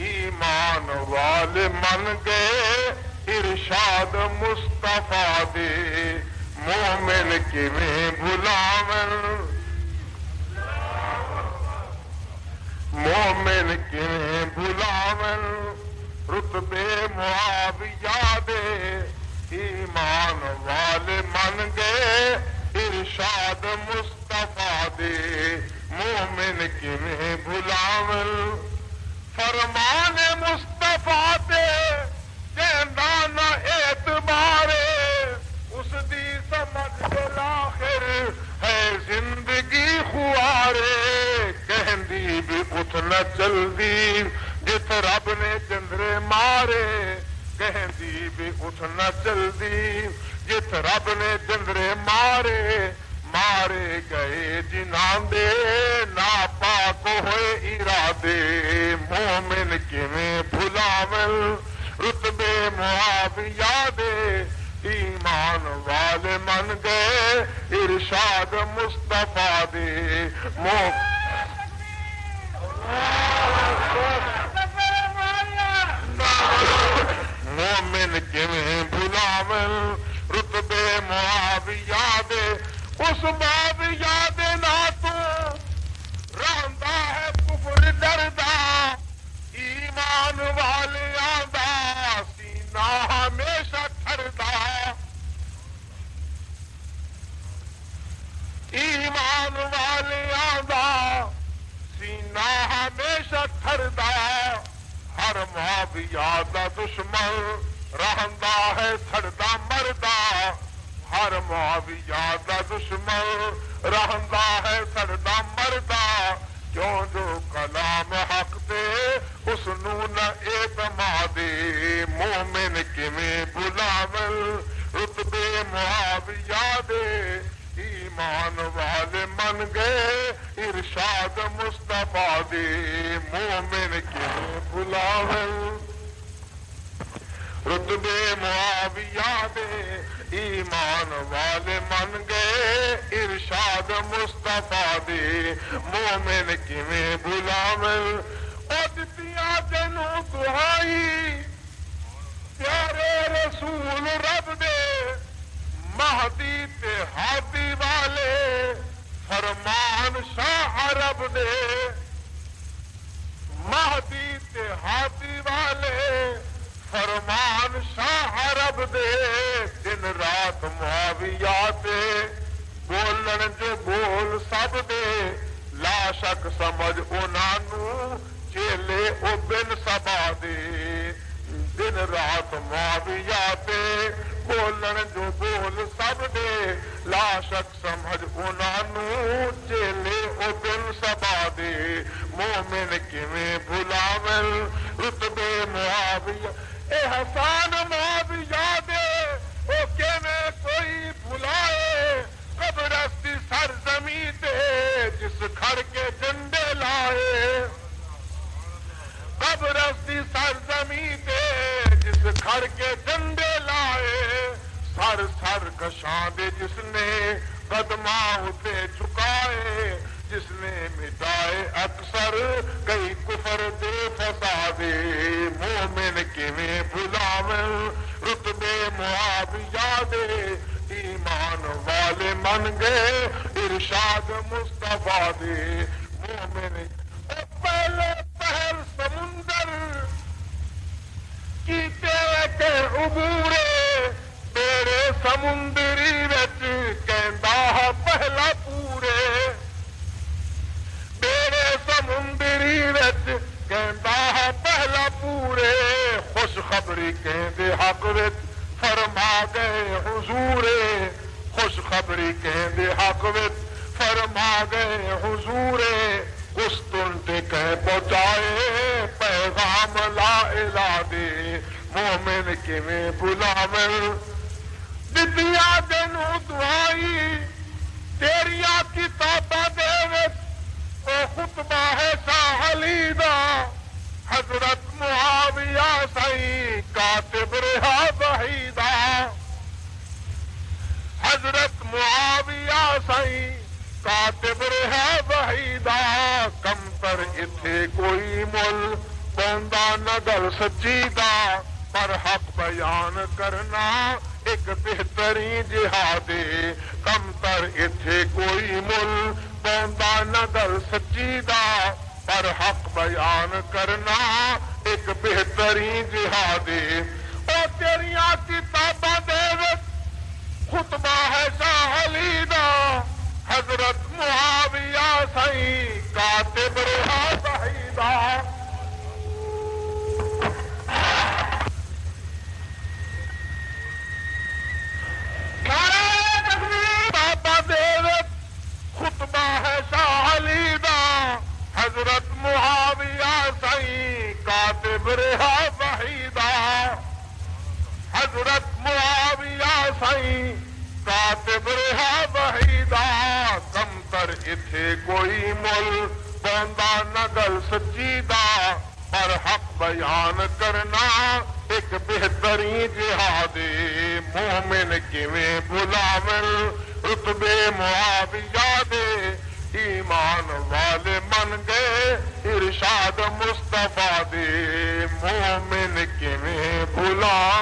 Speaker 4: ایمان والے من گئے ارشاد مصطفیٰ دے مومن کیویں بھلاون، مومن کیویں بھلاون رتبے معاویہ دے. ایمان والے من گئے ارشاد مصطفیٰ دے مومن کیویں بھلاون. فرمان مصطفیٰ تے کہندا نہ اعتبارے، اس دی سمجھ بالآخر ہے زندگی خوارے. کہندی بھی اٹھ نہ چلدی جت رب نے چندرے مارے، کہندی بھی اٹھ نہ چلدی جت رب نے چندرے مارے. مارے گئے جنہاں دے ناپاک ہوئے ارادے مومن کیویں بھلاون رتبے معاویہ دے. ایمان والے من گئے ارشاد مصطفیٰ دے مومن کیویں بھلاون رتبے معاویہ دے. اس معاویہ دے نا تو رہندا ہے کفر ڈردا، ایمان والیاں دا سینہ ہمیشہ ٹھردا. ایمان والیاں دا سینہ ہمیشہ ٹھردا. ہر معاویہ دا دشمن رہندا ہے سڑدا مردا. ہر معاویہ دا دشمن رہندا ہے سڑدا مردا. کیوں جو کلام حق دے اس نو نہ اعتمادے مومن کیویں بلاون رتبے معاویہ دے. ایمان والے من گئے ارشاد مصطفیٰ دے مومن کیویں بلاون رتبے معاویہ دے. ایمان والے من گئے ارشاد مصطفیٰ دے مومن کیویں بلاون. او دتیاں تینوں دعائی پیارے رسول رب دے مہدی تے ہادی والے فرمان شاہ عرب دے. مہدی تے ہادی والے فرمان شاہ عرب دے. دن رات معاویہ تے بولن جو بول سب دے لا شک سمجھ انہاں نوں چیلے او بن سبا دے دن رات معاویہ تے بولن جو بول سب دے لا شک سمجھ انہاں نوں چیلے او بن سبا دے مومن کیویں بھلاون رتبے معاویہ اے حسان معاویہ دے او کیویں کوئی بھلائے قبرستی سرزمین تے جس کھڑ کے جھنڈے لائے قبرستی سرزمین تے جس کھڑ کے جھنڈے لائے سر سر کشاں دے جس نے قدماں اتے جھکائے جس نے مٹائے اکثر کئی کفر دے فسادے مومن کیویں بھلاون رتبے معاویہ دے ایمان والے من گئے ارشاد مصطفیٰ دے مومن پہلے پہل سمندر کیتے کے عبورے تیرے سمندری وچ کہندا پہلا پورے تیرے سمندری وچ کہندا پہلا پورے خوشخبری کہندے حق وچ فرما گئے حضور خوشخبری کہندے حق وچ فرما گئے حضور قسطن تے کہہ پہنچائے پیغام لا الہ دے مومن کیویں بھلاون دتیاں دنوں دعائی تیریاں کتاباں دے وچ او خطبہ ہے شاہ علی دا حضرت معاویہ سائیں کاتب رہا وحیدہ حضرت معاویہ سائیں کاتب رہا وحیدہ کم تر اتھے کوئی مل پوندا نہ گل سچی دا پر حق بیان کرنا ایک بہترین جہاد کم تر اتھے کوئی مل پوندا نہ گل سچی دا پر حق بیان کرنا ایک بہترین جہاد او تیریاں کتاباں دے وچ خطبہ ہے شاہ علی دا حضرت معاویہ سائیں کاتب رہا وحیدہ بابا دے وچ خطبہ ہے شاہ علی دا حضرت معاویہ سائیں کاتب رہا وحیدہ حضرت معاویہ سائیں کاتب رہا وحیدہ کم تر اتھے کوئی مل پوندا نہ گل سچی دا پر حق بیان کرنا ایک بہترین جہاد مومن کیویں بھلاون رتبے معاویہ دے ایمان والے من گئے ارشاد مصطفیٰ دے مومن کیویں بھلاون